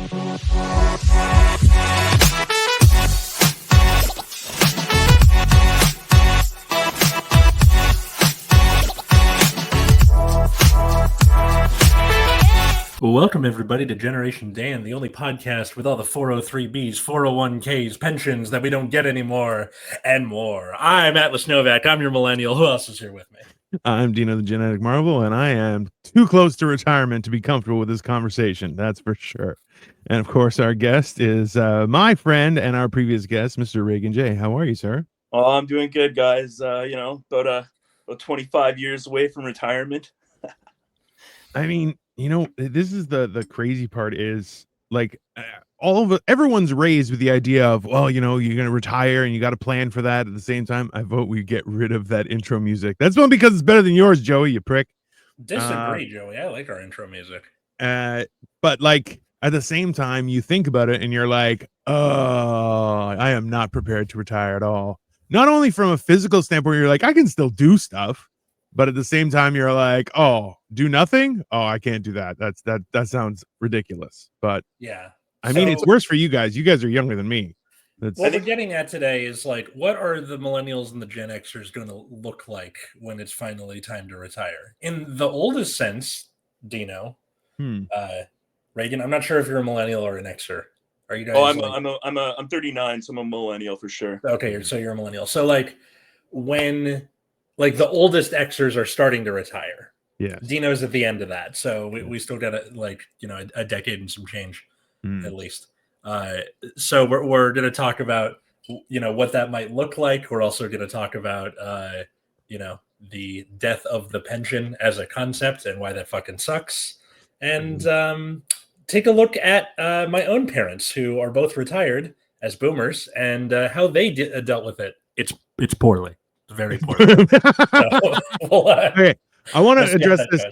Welcome, everybody, to Generation Dan, the only podcast with all the 403Bs, 401Ks, pensions that we don't get anymore, and more. I'm Atlas Novack. I'm your millennial. Who else is here with me? I'm Dino, the genetic marvel, and I am too close to retirement to be comfortable with this conversation. That's for sure. And, of course, our guest is my friend and our previous guest, Mr. Reagan Jay. How are you, sir? Oh, I'm doing good, guys. About 25 years away from retirement. I mean, this is the crazy part is like everyone's raised with the idea of, well, you're going to retire and you got to plan for that. At the same time, I vote we get rid of that intro music. That's one because it's better than yours, Joey, you prick. Disagree, Joey. I like our intro music. But like at the same time, you think about it and you're like, oh, I am not prepared to retire at all. Not only from a physical standpoint, you're like, I can still do stuff. But at the same time, you're like, oh, do nothing? Oh, I can't do that. That sounds ridiculous. But yeah, I mean, it's worse for you guys. You guys are younger than me. What we're getting at today is like, what are the millennials and the Gen Xers going to look like when it's finally time to retire? In the oldest sense, Dino, Reagan, I'm not sure if you're a millennial or an Xer. Are you guys? Oh, I'm 39, so I'm a millennial for sure. Okay, so you're a millennial. So like when. Like the oldest Xers are starting to retire. Yeah. Dino's at the end of that. So we still got a decade and some change at least. So we're going to talk about, what that might look like. We're also going to talk about, the death of the pension as a concept and why that fucking sucks. And take a look at my own parents who are both retired as boomers and how they dealt with it. It's poorly. Very poorly. Okay, I want to address this.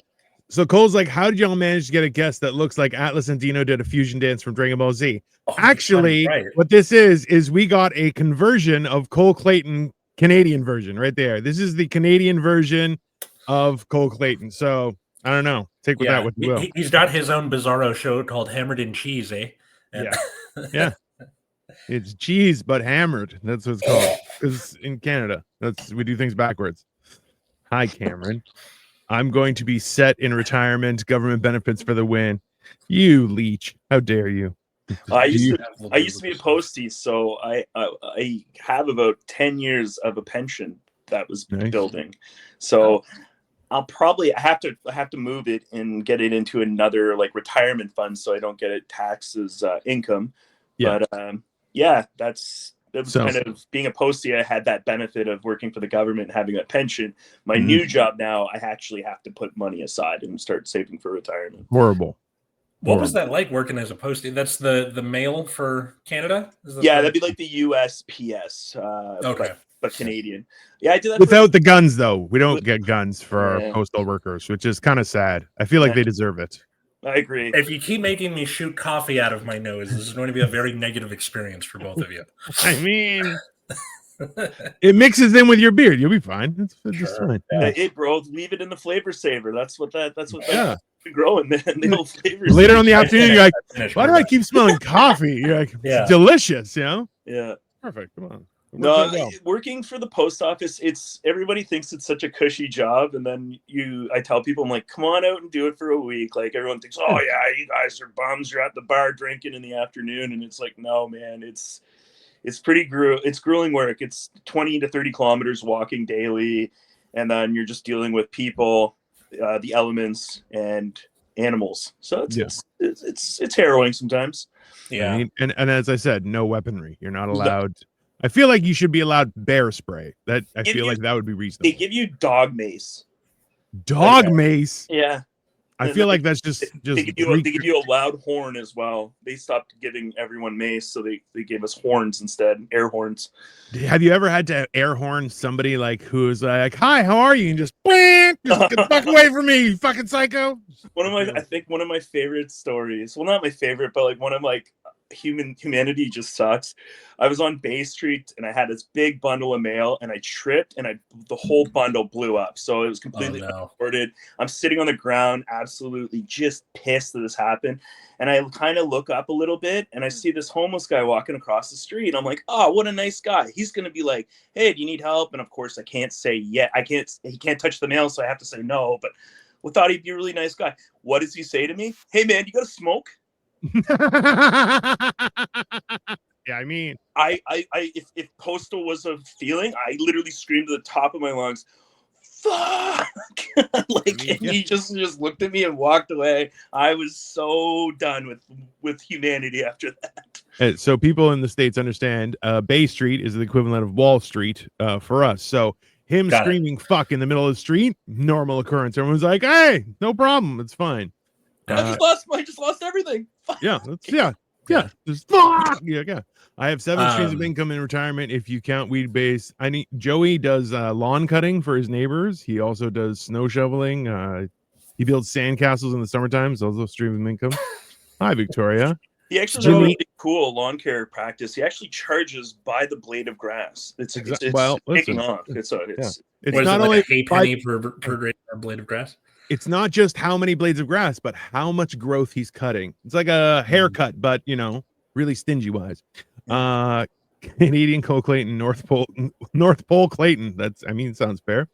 So Cole's like, how did y'all manage to get a guest that looks like Atlas and Dino did a fusion dance from Dragon Ball Z? Oh, actually, right. What this is we got a conversion of Cole Clayton Canadian version right there. This is the Canadian version of Cole Clayton. So I don't know. Take with that what you will. He's got his own bizarro show called Hammered in Cheese, eh? And yeah. It's cheese, but hammered. That's what it's called. Because in Canada, we do things backwards. Hi, Cameron. I'm going to be set in retirement. Government benefits for the win. You leech. How dare you? I used to be a postie, so I have about 10 years of a pension that was building. So I have to move it and get it into another like retirement fund so I don't get it taxed as income. Yeah. But that was kind of being a postie. I had that benefit of working for the government and having a pension. My new job now, I actually have to put money aside and start saving for retirement. Horrible. What was that like working as a postie? That's the mail for Canada? That'd be like the USPS. Okay. But Canadian. Yeah, I did that without the guns, though. We don't get guns for our postal workers, which is kind of sad. I feel like they deserve it. I agree. If you keep making me shoot coffee out of my nose, this is going to be a very negative experience for both of you. I mean, it mixes in with your beard. You'll be fine. It's just fine. Yeah. Hey, bro, leave it in the flavor saver. That's what growing, man. The old flavors. Later on the afternoon, you're like, why do I keep smelling coffee? You're like, it's delicious, Yeah. Perfect. Come on. No, working for the post office, everybody thinks it's such a cushy job, and then I tell people, I'm like, come on out and do it for a week. Like everyone thinks, oh yeah, you guys are bums. You're at the bar drinking in the afternoon, and it's like, no, man, it's pretty grueling work. It's 20 to 30 kilometers walking daily, and then you're just dealing with people, the elements, and animals. So it's harrowing sometimes. Yeah, and as I said, no weaponry. You're not allowed. I feel like you should be allowed bear spray. That would be reasonable. They give you dog mace. Dog mace? Yeah. I feel like that's just they give you a loud horn as well. They stopped giving everyone mace, so they gave us horns instead, air horns. Have you ever had to air horn somebody like who's like, "Hi, how are you?" and just get the fuck away from me, you fucking psycho? I think one of my favorite stories. Well, not my favorite, but like one of like humanity just sucks. I was on Bay Street and I had this big bundle of mail and I tripped and the whole bundle blew up. So it was completely unsupported. I'm sitting on the ground, absolutely just pissed that this happened. And I kind of look up a little bit and I see this homeless guy walking across the street. I'm like, oh, what a nice guy. He's going to be like, hey, do you need help? And of course I can't say he can't touch the mail. So I have to say no, but we thought he'd be a really nice guy. What does he say to me? Hey man, you got to smoke? Yeah, I mean, if postal was a feeling, I literally screamed to the top of my lungs, fuck. He just looked at me and walked away. I was so done with humanity after that. And so people in the States understand Bay Street is the equivalent of Wall Street for us. So him screaming fuck in the middle of the street, normal occurrence. Everyone's like, hey, no problem, it's fine. I just lost everything. Yeah. Just fuck. Yeah. I have 7 streams of income in retirement if you count weed base. Joey does lawn cutting for his neighbors. He also does snow shoveling. He builds sandcastles in the summertime. So also streams of income. Hi, Victoria. He actually has a really cool lawn care practice. He actually charges by the blade of grass. It's picking off. It's not only a penny per blade of grass. It's not just how many blades of grass, but how much growth he's cutting. It's like a haircut, but really stingy wise. Canadian Cole Clayton, North Pole Clayton. Sounds fair.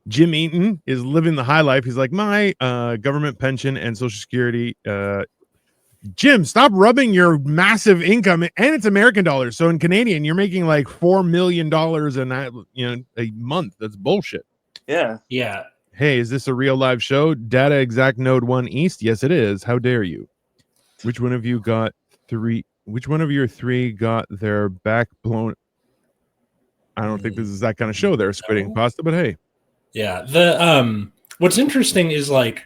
Jim Eaton is living the high life. He's like, my government pension and Social Security. Jim, stop rubbing your massive income, and it's American dollars. So in Canadian, you're making like $4 million a month. That's bullshit. Yeah. Hey, is this a real live show? Data exact node 1 East? Yes, it is. How dare you? Which one of your 3 got their back blown? I don't think this is that kind of show there, Squidding Pasta, but hey. Yeah. The what's interesting is like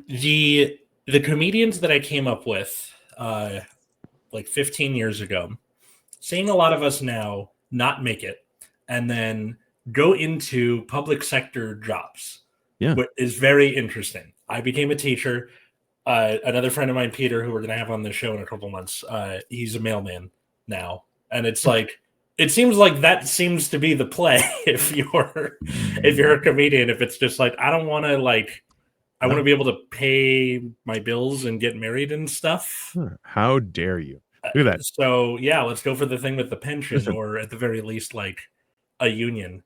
the comedians that I came up with like 15 years ago, seeing a lot of us now not make it and then go into public sector jobs. Yeah, is very interesting. I became a teacher. Another friend of mine, Peter, who we're going to have on the show in a couple months, he's a mailman now. And it's like, it seems like that seems to be the play if you're a comedian. If it's just like, I don't want to I want to be able to pay my bills and get married and stuff. How dare you? Look at that. So yeah, let's go for the thing with the pension, or at the very least, like a union.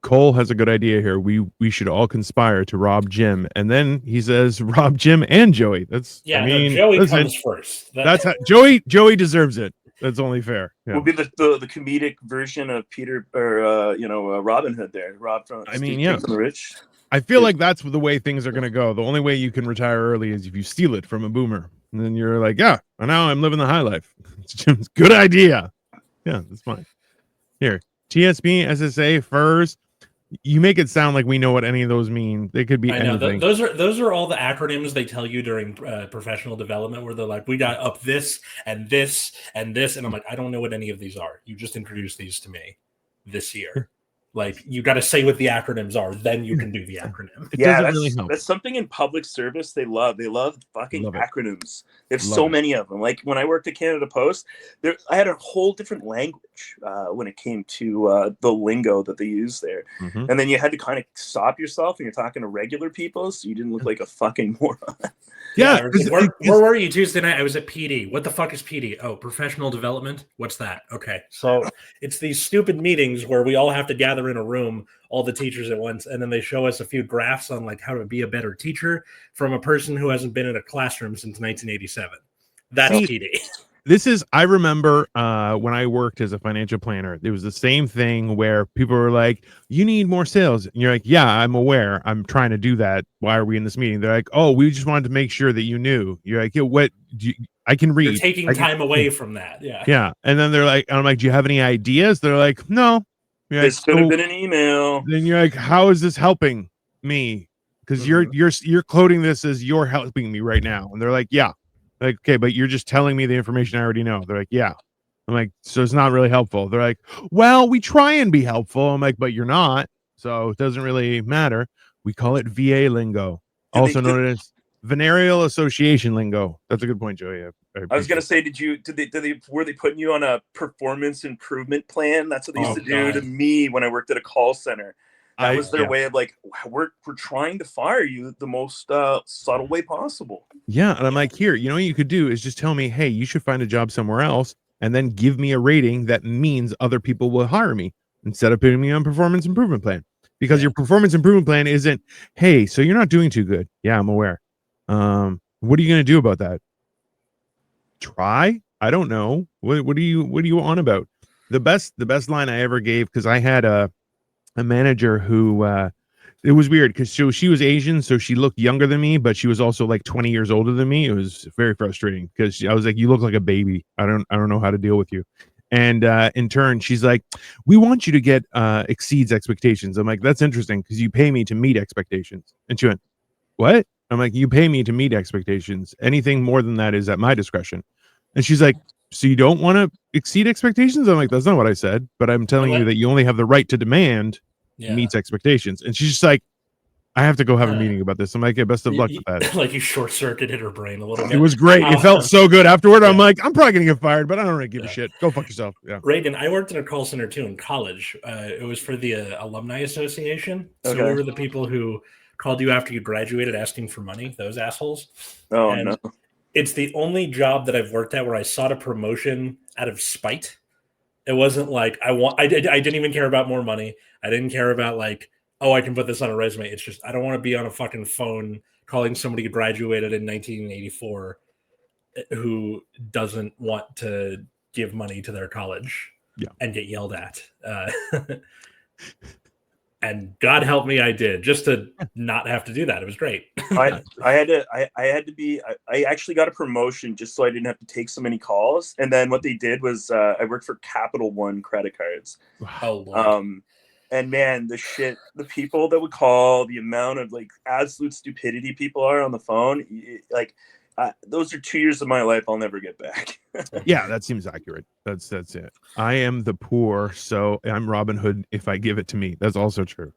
Cole has a good idea here. We should all conspire to rob Jim, and then he says rob Jim and Joey. Joey comes first. That's how Joey deserves it. That's only fair. Yeah. Will be the comedic version of Peter or Robin Hood there. Rob from the Rich. I feel like that's the way things are going to go. The only way you can retire early is if you steal it from a boomer, and then you're like, yeah, now I'm living the high life. It's Jim's good idea. Yeah, that's fine. Here. TSB, SSA, FERS. You make it sound like we know what any of those mean. They could be anything. Those are all the acronyms they tell you during professional development, where they're like, we got up this and this and this, and I'm like, I don't know what any of these are. You just introduced these to me this year. Like, you got to say what the acronyms are, then you can do the acronym. That's something in public service they love. They love fucking acronyms. There's so many of them. Like when I worked at Canada Post, I had a whole different language when it came to the lingo that they use there. Mm-hmm. And then you had to kind of stop yourself and you're talking to regular people so you didn't look like a fucking moron. Yeah. Where were you Tuesday night? I was at PD. What the fuck is PD? Oh, professional development? What's that? Okay. So it's these stupid meetings where we all have to gather in a room, all the teachers at once, and then they show us a few graphs on like how to be a better teacher from a person who hasn't been in a classroom since 1987. That's PD. I remember when I worked as a financial planner, it was the same thing where people were like, you need more sales. And you're like, yeah, I'm aware. I'm trying to do that. Why are we in this meeting? They're like, oh, we just wanted to make sure that you knew. You're like, yeah, I can read. You're taking time away from that. Yeah. Yeah. And then they're like, I'm like, do you have any ideas? They're like, no. This could have been an email. Then you're like, how is this helping me? Because you're coding this as you're helping me right now. And they're like, yeah. Like, okay, but you're just telling me the information I already know. They're like, yeah. I'm like, so it's not really helpful. They're like, well, we try and be helpful. I'm like, but you're not. So it doesn't really matter. We call it VA lingo, also known as venereal association lingo. That's a good point, Joey. I was gonna say, were they putting you on a performance improvement plan? That's what they used to do to me when I worked at a call center. That was their way of like, we're trying to fire you the most subtle way possible. Yeah, and I'm like, here, you know what you could do is just tell me, hey, you should find a job somewhere else, and then give me a rating that means other people will hire me instead of putting me on performance improvement plan. Because your performance improvement plan isn't, hey, so you're not doing too good. Yeah, I'm aware. What are you gonna do about that? Try? I don't know. What are you on about? The best line I ever gave, because I had a manager who it was weird because she was Asian, so she looked younger than me, but she was also like 20 years older than me. It was very frustrating because I was like, you look like a baby. I don't know how to deal with you. And in turn, she's like, we want you to get exceeds expectations. I'm like, that's interesting because you pay me to meet expectations. And she went, what? I'm like, you pay me to meet expectations. Anything more than that is at my discretion. And she's like, so you don't want to exceed expectations? I'm like, that's not what I said, but I'm telling you that you only have the right to demand meets expectations. And she's just like, I have to go have a meeting about this. I'm like, yeah, best of luck with that. Like you short-circuited her brain a little bit. It was great. It felt so good afterward. I'm like, I'm probably gonna get fired, but I don't really give a shit. Go fuck yourself. Yeah. Reagan, I worked in a call center too in college. It was for the alumni association. So we were the people who called you after you graduated asking for money. Those assholes. Oh, no. It's the only job that I've worked at where I sought a promotion out of spite. It wasn't like I didn't even care about more money. I didn't care about like, oh, I can put this on a resume. It's just I don't want to be on a fucking phone calling somebody who graduated in 1984 who doesn't want to give money to their college and get yelled at. And God help me, I did, just to not have to do that. It was great. I actually got a promotion just so I didn't have to take so many calls. And then what they did was I worked for Capital One credit cards. Oh, and man, the people that would call, the amount of like absolute stupidity people are on the phone, those are 2 years of my life I'll never get back. Yeah, that seems accurate. That's it. I am the poor, so I'm Robin Hood if I give it to me. That's also true.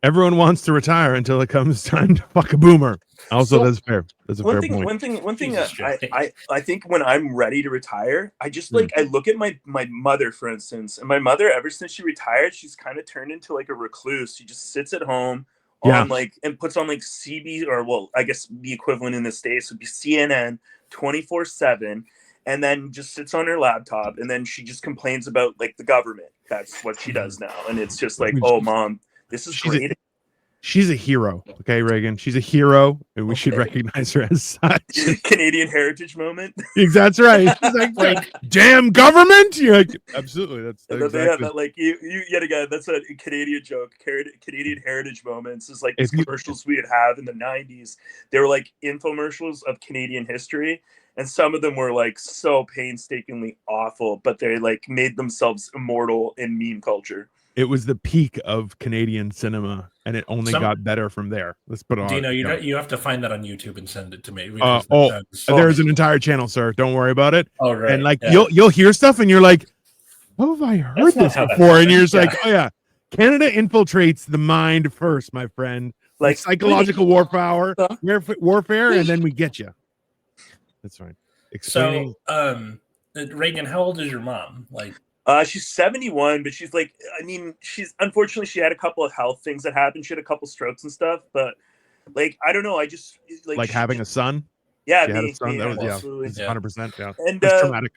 Everyone wants to retire until it comes time to fuck a boomer. Also, that's fair. That's a fair point. One thing I think when I'm ready to retire, I just I look at my mother, for instance, and my mother, ever since she retired, she's kind of turned into like a recluse. She just sits at home on and puts on like CB, or well, I guess the equivalent in the States would be CNN 24/7, and then just sits on her laptop, and then she just complains about like the government. That's what she does now, and it's just like, oh, mom, this is great. She's a hero, okay, Reagan. She's a hero, and we should recognize her as such. Canadian heritage moment. That's right. She's like, damn government. You're like, absolutely. That's exactly. Yeah, that like you yet again. That's a Canadian joke. Canadian heritage moments is like these commercials we would have in the '90s. They were like infomercials of Canadian history, and some of them were like so painstakingly awful, but they like made themselves immortal in meme culture. It was the peak of Canadian cinema, and it only got better from there. Let's put on. Dino, you have to find that on YouTube and send it to me. There's an entire channel, sir. Don't worry about it. Oh, right. And like you'll hear stuff, and you're like, "How have I heard this before?" And you're just like, "Oh yeah, Canada infiltrates the mind first, my friend. Like psychological warfare, and then we get you." That's right. Explaining. So, Reagan, how old is your mom? Like. She's 71, but she's like, I mean, unfortunately, she had a couple of health things that happened. She had a couple strokes and stuff, but like, I don't know. I just like having a son. Yeah, she had a son. That was absolutely 100%. Yeah, and traumatic.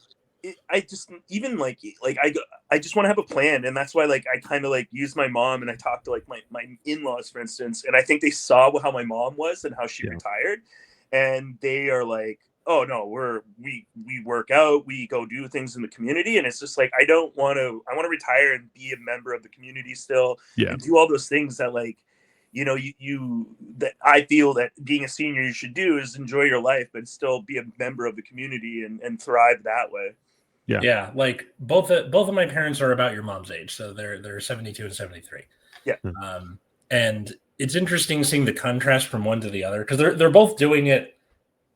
I just even like I just want to have a plan, and that's why like I kind of like use my mom, and I talked to like my in-laws, for instance, and I think they saw how my mom was and how she retired, and they are like, oh no, we work out, we go do things in the community, and it's just like I want to retire and be a member of the community still, and do all those things that like, you know, that I feel that being a senior you should do is enjoy your life but still be a member of the community and thrive that way. Yeah, like both of my parents are about your mom's age, so they're 72 and 73. Yeah. And it's interesting seeing the contrast from one to the other because they're both doing it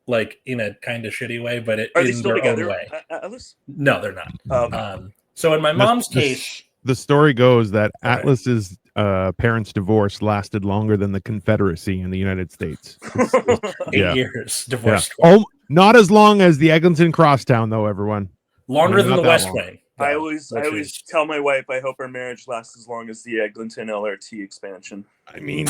like in a kind of shitty way, but are they still together? Way. Alice? No, they're not. Oh, okay. So in my mom's case, the story goes that Atlas's parents' divorce lasted longer than the Confederacy in the United States. 8 years divorced. Yeah. Oh, not as long as the Eglinton Crosstown, though. Everyone longer than the West Wing. I always tell my wife I hope our marriage lasts as long as the Eglinton LRT expansion. I mean,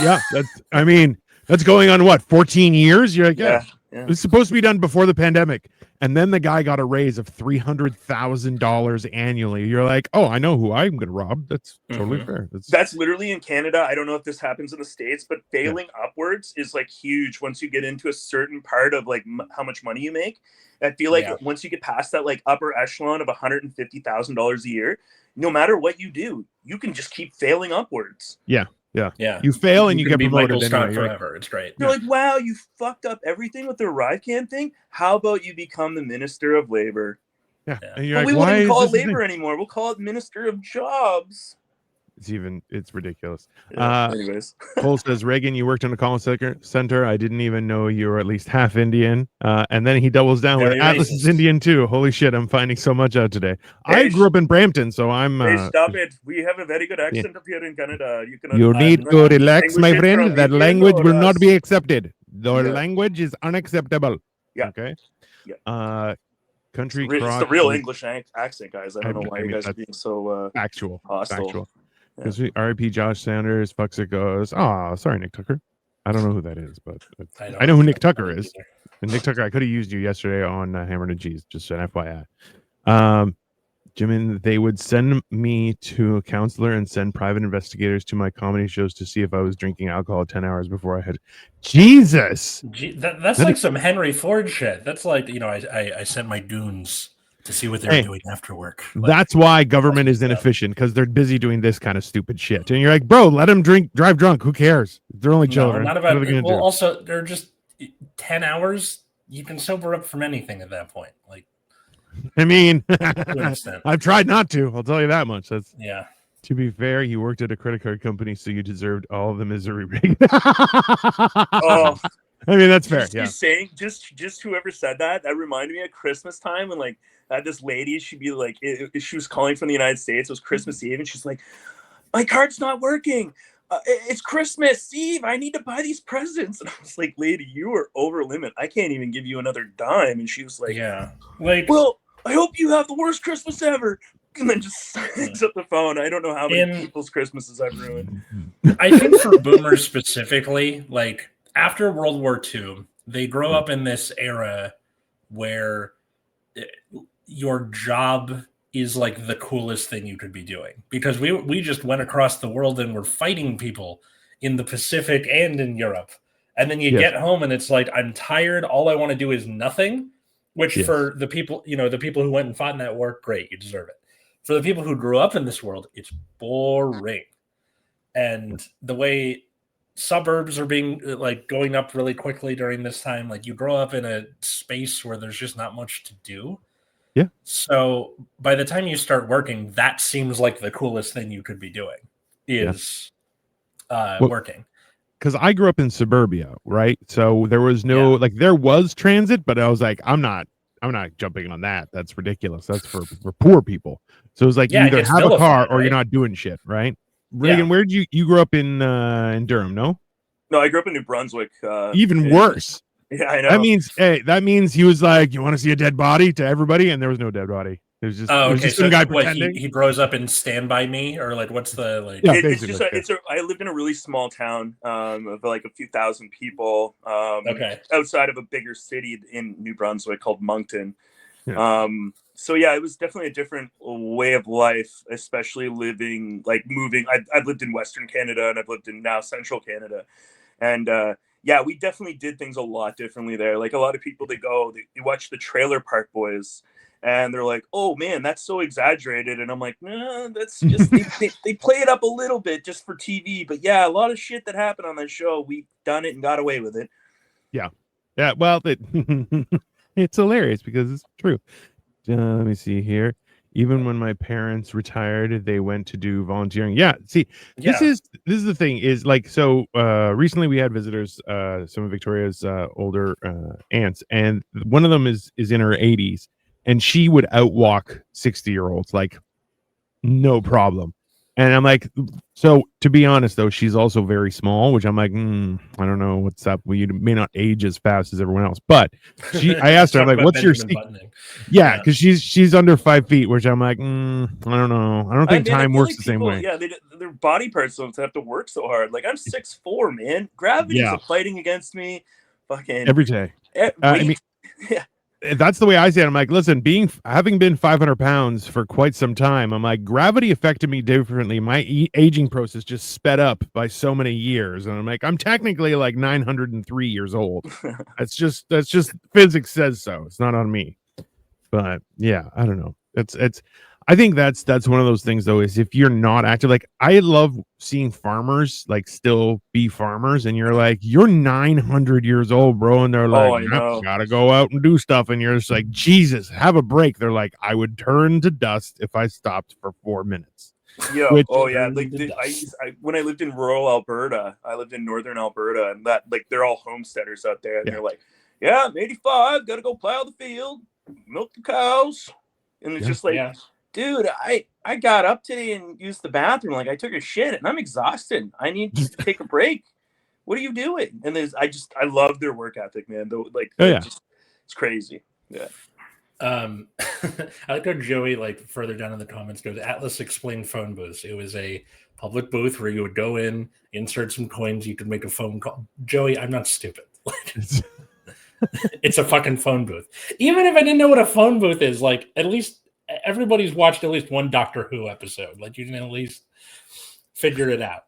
that's going on what, 14 years? You're like, yeah. It was supposed to be done before the pandemic, and then the guy got a raise of $300,000 annually. You're like, oh, I know who I'm going to rob. That's totally fair. That's literally in Canada. I don't know if this happens in the States, but failing upwards is like huge once you get into a certain part of like how much money you make. I feel like once you get past that like upper echelon of $150,000 a year, no matter what you do, you can just keep failing upwards. Yeah. You fail and you get promoted anyway. Forever. It's great. You're like, wow, you fucked up everything with the Arrive-Can thing. How about you become the Minister of Labor? Yeah. And you're like, we won't even call it labor anymore. We'll call it Minister of Jobs. It's ridiculous. Anyways, Cole says, Reagan, you worked in a call center. I didn't even know you were at least half Indian. And then he doubles down with Atlas is Indian too. Holy shit, I'm finding so much out today. I grew up in Brampton, so I'm. Stop it. We have a very good accent up here in Canada. You need to relax, my friend. That language will not be accepted. The language is unacceptable. Yeah. Okay. Yeah. Country it's the real English accent, guys. I don't know why you guys are being so hostile. Factual. Because RIP Josh Sanders, fucks it goes. Oh, sorry, Nick Tucker. I don't know who that is, but I know who Nick Tucker is. And Nick Tucker, I could have used you yesterday on Hammered and Cheese, just an FYI. Jimin, they would send me to a counselor and send private investigators to my comedy shows to see if I was drinking alcohol 10 hours before I had. Jesus! That's like some Henry Ford shit. That's like, I sent my goons to see what they're doing after work. That's why government is inefficient, because they're busy doing this kind of stupid shit. And you're like, bro, let them drive drunk. Who cares? They're only children. Not about it. Well, also, they're just 10 hours. You can sober up from anything at that point. Like, I mean, I've tried not to. I'll tell you that much. That's To be fair, you worked at a credit card company, so you deserved all of the misery. Oh, I mean, that's fair. Just whoever said that reminded me of Christmas time when like. This lady, she'd be like, she was calling from the United States. It was Christmas Eve, and she's like, "My card's not working. It's Christmas Eve. I need to buy these presents." And I was like, "Lady, you are over limit. I can't even give you another dime." And she was like, well, I hope you have the worst Christmas ever." And then just hangs up the phone. I don't know how many people's Christmases I've ruined. I think for boomers specifically, like after World War II, they grow up in this era where your job is like the coolest thing you could be doing, because we just went across the world and we're fighting people in the Pacific and in Europe. And then you get home and it's like, I'm tired. All I want to do is nothing, which for the people, the people who went and fought in that war, great. You deserve it. For the people who grew up in this world, it's boring. And the way suburbs are being like going up really quickly during this time, like you grow up in a space where there's just not much to do. Yeah. So by the time you start working, that seems like the coolest thing you could be doing is working. Because I grew up in suburbia, right? So there was no there was transit, but I was like, I'm not jumping on that. That's ridiculous. That's for poor people. So it was like you either have a car or you're not doing shit, right? Reagan, where did you grew up in Durham? No, I grew up in New Brunswick. Even worse. Yeah, I know. That means he was like, "You want to see a dead body?" to everybody, and there was no dead body. It was just some guy pretending. He grows up in Stand By Me, or like what's the like? Yeah, I lived in a really small town of like a few thousand people. Outside of a bigger city in New Brunswick called Moncton. Yeah. So yeah, it was definitely a different way of life, especially moving. I've lived in Western Canada and I've lived in now Central Canada, and we definitely did things a lot differently there. Like a lot of people, they watch the Trailer Park Boys, and they're like, "Oh man, that's so exaggerated." And I'm like, "No, that's just they play it up a little bit just for TV." But yeah, a lot of shit that happened on that show, we've done it and got away with it. Yeah. Well, it's hilarious because it's true. Let me see here. Even when my parents retired, they went to do volunteering. Yeah. See, this is the thing is like, so recently we had visitors, some of Victoria's older aunts, and one of them is in her 80s, and she would outwalk 60-year-olds like no problem. And I'm like, so to be honest though, she's also very small, which I'm like, I don't know what's up. Well, you may not age as fast as everyone else, but I asked her, I'm like, what's your yeah, because she's under 5 feet, which I'm like, I don't know. I don't think time works the same way. Yeah, their body parts don't have to work so hard. Like I'm 6'4", man. Gravity's fighting against me, fucking every day. I mean, yeah. That's the way I see it. I'm like, listen, having been 500 pounds for quite some time, I'm like, gravity affected me differently. My aging process just sped up by so many years, and I'm like, I'm technically like 903 years old. that's just physics says so. It's not on me. But yeah, I don't know. I think that's one of those things though, is if you're not active, like I love seeing farmers like still be farmers, and you're like, you're 900 years old, bro, and they're like, gotta go out and do stuff, and you're just like, Jesus, have a break. They're like, I would turn to dust if I stopped for 4 minutes. Yeah. Like when I lived in rural Alberta, I lived in northern Alberta, and that like they're all homesteaders out there, and they're like, yeah, I'm 85, gotta go plow the field, milk the cows, and it's just like, dude, I got up today and used the bathroom. Like I took a shit and I'm exhausted. I need to take a break. What are you doing? And I love their work ethic, man. Though, like, it's crazy. Yeah. I like how Joey, like further down in the comments, goes, Atlas explained phone booths. It was a public booth where you would go in, insert some coins, you could make a phone call. Joey, I'm not stupid. It's a fucking phone booth. Even if I didn't know what a phone booth is, like at least everybody's watched at least one Doctor Who episode. Like you can at least figure it out.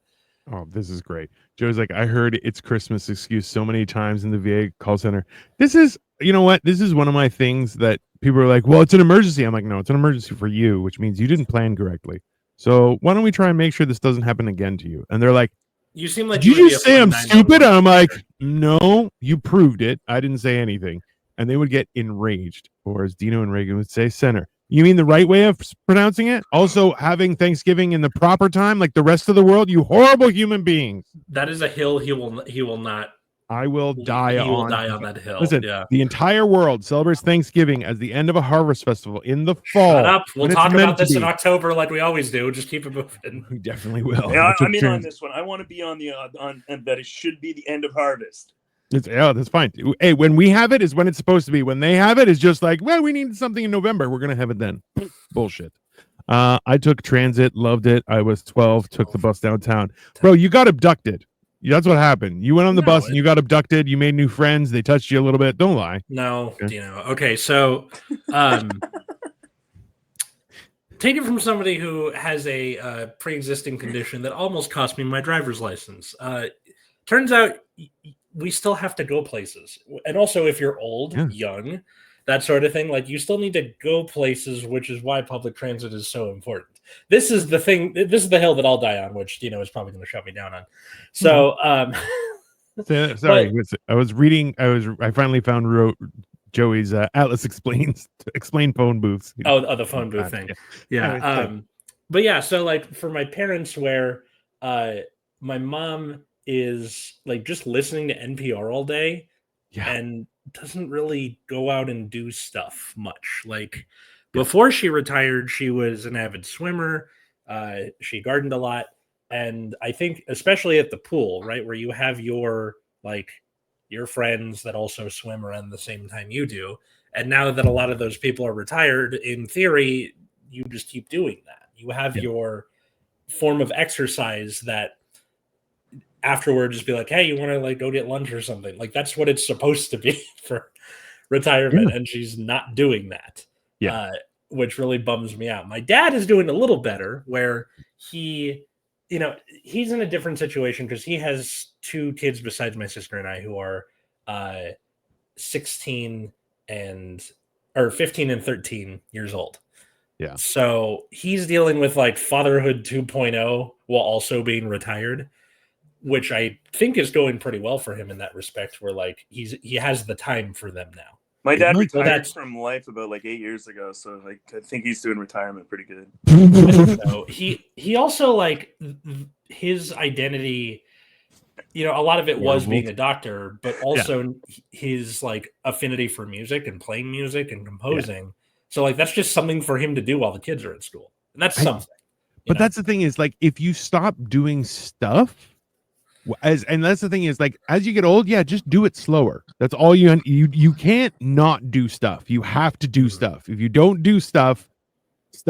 Oh, this is great. Joe's like, I heard it's Christmas excuse so many times in the VA call center. This is, you know what? This is one of my things that people are like, well, it's an emergency. I'm like, no, it's an emergency for you, which means you didn't plan correctly. So why don't we try and make sure this doesn't happen again to you? And they're like, you seem like did you just say I'm stupid? And I'm like, no, you proved it. I didn't say anything. And they would get enraged, or as Dino and Reagan would say, center. You mean the right way of pronouncing it? Also having Thanksgiving in the proper time, like the rest of the world, you horrible human beings. That is a hill he will not. I will die on. He will die on that hill. Listen, the entire world celebrates Thanksgiving as the end of a harvest festival in the fall. Shut up. We'll talk about this in October like we always do. Just keep it moving. We definitely will. Yeah, I'm in on this one. I want to be on that it should be the end of harvest. That's fine. Hey, when we have it is when it's supposed to be. When they have it is just like, well, we need something in November. We're going to have it then. Bullshit. I took transit, loved it. I was 12, took the bus downtown. Bro, you got abducted. That's what happened. You went on the bus and you got abducted. You made new friends. They touched you a little bit. Don't lie. No, Dino. Okay, so take it from somebody who has a pre-existing condition that almost cost me my driver's license. Turns out we still have to go places. And also if you're old, young, that sort of thing, like you still need to go places, which is why public transit is so important. This is the thing. This is the hill that I'll die on, which Dino is probably going to shut me down on. So, sorry, I was reading. I finally found Joey's Atlas explain phone booths. The phone booth thing. Yeah. But yeah, so like for my parents, where my mom is like just listening to NPR all day, and doesn't really go out and do stuff much. Like before she retired, she was an avid swimmer. She gardened a lot. And I think especially at the pool, right, where you have your friends that also swim around the same time you do. And now that a lot of those people are retired, in theory, you just keep doing that. You have your form of exercise that afterward just be like, hey, you want to like go get lunch or something? Like that's what it's supposed to be for retirement. And she's not doing that. Which really bums me out. My dad is doing a little better, where he's in a different situation because he has 2 kids besides my sister and I who are 15 and 13 years old. Yeah. So he's dealing with like fatherhood 2.0 while also being retired, which I think is going pretty well for him in that respect, where like he has the time for them now. My dad retired from life about like 8 years ago, so like I think he's doing retirement pretty good. So he also like his identity, a lot of it was being a doctor, but also his like affinity for music and playing music and composing. So like that's just something for him to do while the kids are at school, and that's something. But that's the thing is like if you stop doing stuff and that's the thing is like as you get old, just do it slower. That's all you can't not do stuff. You have to do stuff. If you don't do stuff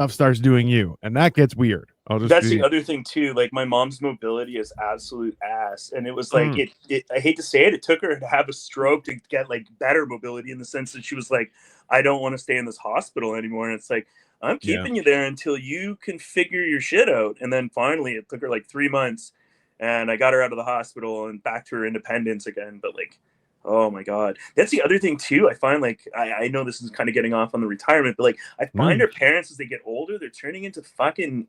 starts doing you, and that gets weird. That's the other thing too. Like my mom's mobility is absolute ass, and it was like I hate to say it, it took her to have a stroke to get like better mobility in the sense that she was like, I don't want to stay in this hospital anymore, and it's like I'm keeping you there until you can figure your shit out. And then finally, it took her like 3 months, and I got her out of the hospital and back to her independence again. But like, oh my God. That's the other thing too. I find like, I know this is kind of getting off on the retirement, but like I find our parents as they get older, they're turning into fucking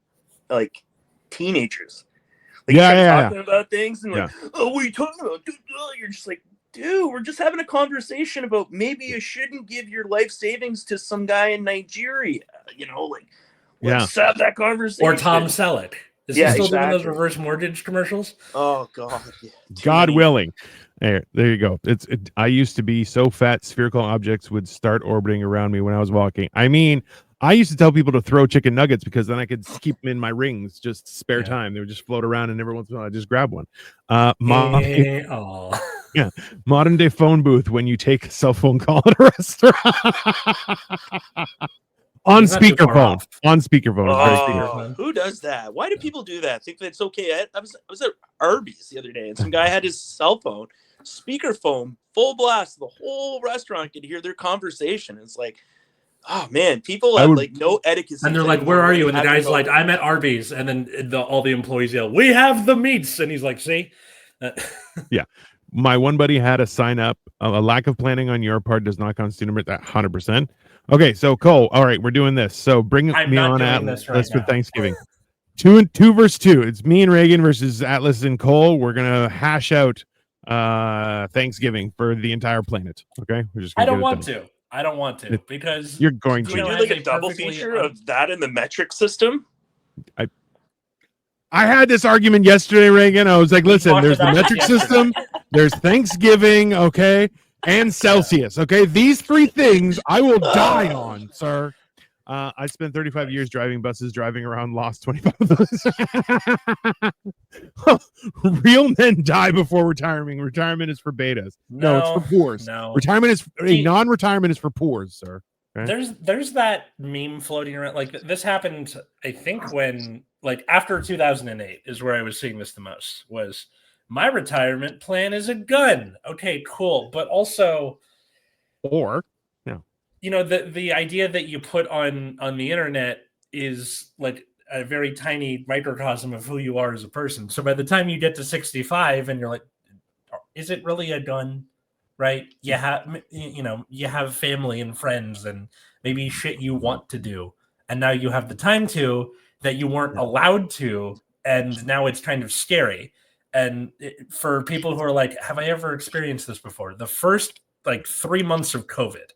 like teenagers. Like talking about things and like, oh, what are you talking about? Dude, you're just like, dude, we're just having a conversation about maybe you shouldn't give your life savings to some guy in Nigeria. You know, like, let's have that conversation. Or Tom Selleck. Is he still doing those reverse mortgage commercials? Oh God, God willing. There you go. I used to be so fat, spherical objects would start orbiting around me when I was walking. I mean, I used to tell people to throw chicken nuggets because then I could keep them in my rings, just spare time. They would just float around, and every once in a while I just grab one. Modern day phone booth when you take a cell phone call at a restaurant. On speakerphone. Oh, who does that? Why do people do that? Think that's okay? I was at Arby's the other day, and some guy had his cell phone, speakerphone, full blast. The whole restaurant could hear their conversation. It's like, oh man, people have like no etiquette. And they're like, "Where are you?" And the guy's like, "I'm at Arby's." And then all the employees yell, "We have the meats!" And he's like, "See?" My one buddy had a sign up. A lack of planning on your part does not constitute that 100%. Okay, so Cole, all right, we're doing this. So bring me on Atlas for Thanksgiving. 2 versus 2. It's me and Reagan versus Atlas and Cole. We're gonna hash out Thanksgiving for the entire planet. Okay, we're just. I don't want to because you're going to do like a double feature of that in the metric system. I had this argument yesterday, Reagan. I was like, listen, there's the metric system, there's Thanksgiving, okay, and Celsius, okay? These 3 things I will die on, sir. I spent 35 years driving buses, driving around, lost 25 of those. Real men die before retirement. Retirement is for betas. No, it's for poors. No. Retirement is non-retirement is for poors, sir. Okay? There's that meme floating around. Like this happened, I think, when like after 2008 is where I was seeing this the most. Was my retirement plan is a gun. Okay, cool, but also, you know, the idea that you put on the internet is like a very tiny microcosm of who you are as a person. So by the time you get to 65 and you're like, is it really a gun? Right? You have family and friends and maybe shit you want to do. And now you have the time to that you weren't allowed to. And now it's kind of scary. And for people who are like, have I ever experienced this before? The first like 3 months of COVID,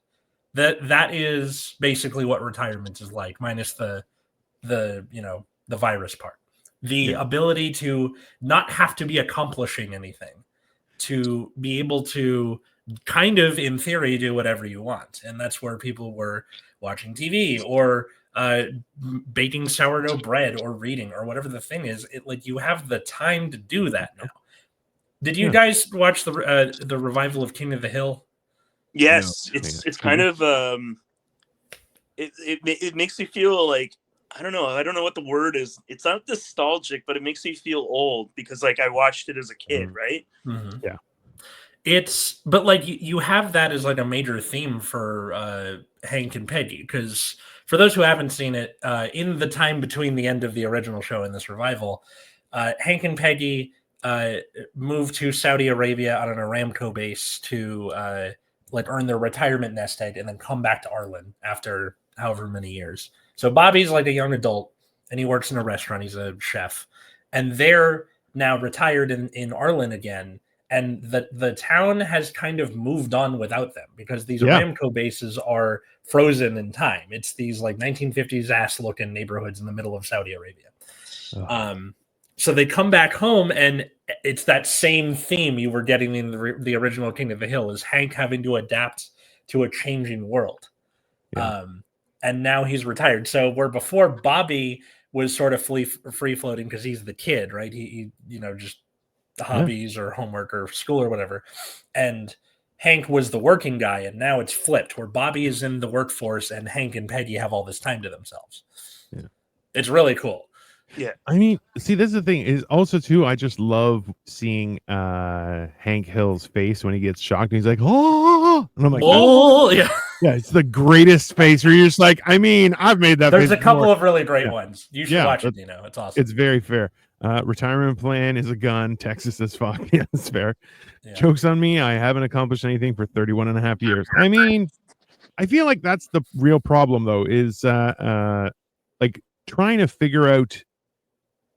that is basically what retirement is like, minus the virus part. The ability to not have to be accomplishing anything, to be able to kind of, in theory, do whatever you want. And that's where people were watching TV or baking sourdough bread or reading or whatever the thing is. Like you have the time to do that now. Did you guys watch the revival of King of the Hill? Yes, it's kind of it makes me feel like I don't know what the word is. It's not nostalgic, but it makes me feel old because like I watched it as a kid, right? Mm-hmm. Yeah. But like you have that as like a major theme for Hank and Peggy, because for those who haven't seen it, in the time between the end of the original show and this revival, Hank and Peggy moved to Saudi Arabia on an Aramco base to like earn their retirement nest egg and then come back to Arlen after however many years. So Bobby's like a young adult and he works in a restaurant. He's a chef, and they're now retired in Arlen again. And the town has kind of moved on without them because these Aramco bases are frozen in time. It's these like 1950s ass looking neighborhoods in the middle of Saudi Arabia. So they come back home, and it's that same theme you were getting in the original King of the Hill, is Hank having to adapt to a changing world. And now he's retired. So where before Bobby was sort of free floating because he's the kid, right? He just hobbies or homework or school or whatever. And Hank was the working guy, and now it's flipped where Bobby is in the workforce and Hank and Peggy have all this time to themselves. Yeah. It's really cool. Yeah. I mean, see, this is the thing is also too, I just love seeing Hank Hill's face when he gets shocked and he's like, oh, and I'm like, oh yeah. Yeah, it's the greatest face where you're just like, I mean, I've made that. There's a couple of really great ones. You should watch it, Dino. It's awesome. It's very fair. Retirement plan is a gun. Texas as fuck. Yeah, that's fair. Yeah. Jokes on me. I haven't accomplished anything for 31 and a half years. I mean, I feel like that's the real problem though, is like trying to figure out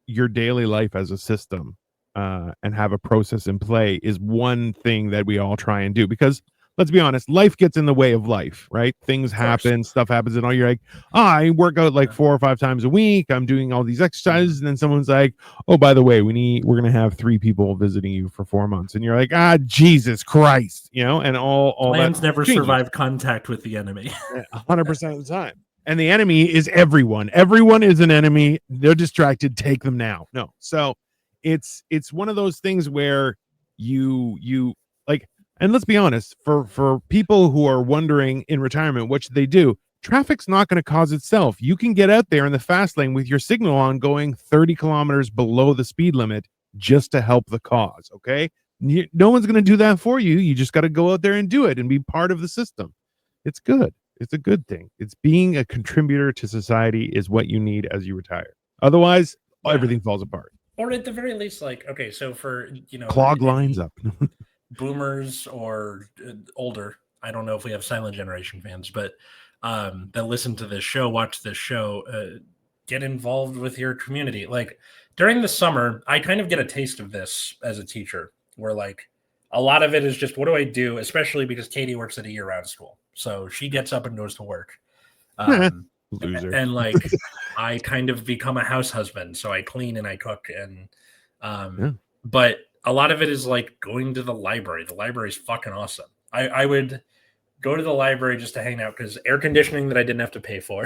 your daily life as a system and have a process in play is one thing that we all try and do, because let's be honest, life gets in the way of life, right? Things happen, stuff happens, and all you're like, I work out like 4 or 5 times a week. I'm doing all these exercises, and then someone's like, oh, by the way, we're gonna have 3 people visiting you for 4 months, and you're like, Jesus Christ, and all plans never survive contact with the enemy 100% of the time. And the enemy is everyone. Everyone is an enemy. They're distracted. Take them now. No. So it's one of those things where you like, and let's be honest, for people who are wondering in retirement, what should they do? Traffic's not going to cause itself. You can get out there in the fast lane with your signal on going 30 kilometers below the speed limit just to help the cause. Okay. No one's going to do that for you. You just got to go out there and do it and be part of the system. It's good. It's a good thing. It's being a contributor to society is what you need as you retire. Otherwise, everything falls apart. Or at the very least, like, okay, so for, clog lines up. boomers or older, I don't know if we have silent generation fans, but that listen to this show, watch this show, get involved with your community. Like during the summer, I kind of get a taste of this as a teacher, where like a lot of it is just, what do I do? Especially because Katie works at a year-round school. So she gets up and goes to work. Loser. And like, I kind of become a house husband. So I clean and I cook. And but a lot of it is like going to the library. The library is fucking awesome. I would go to the library just to hang out because air conditioning that I didn't have to pay for.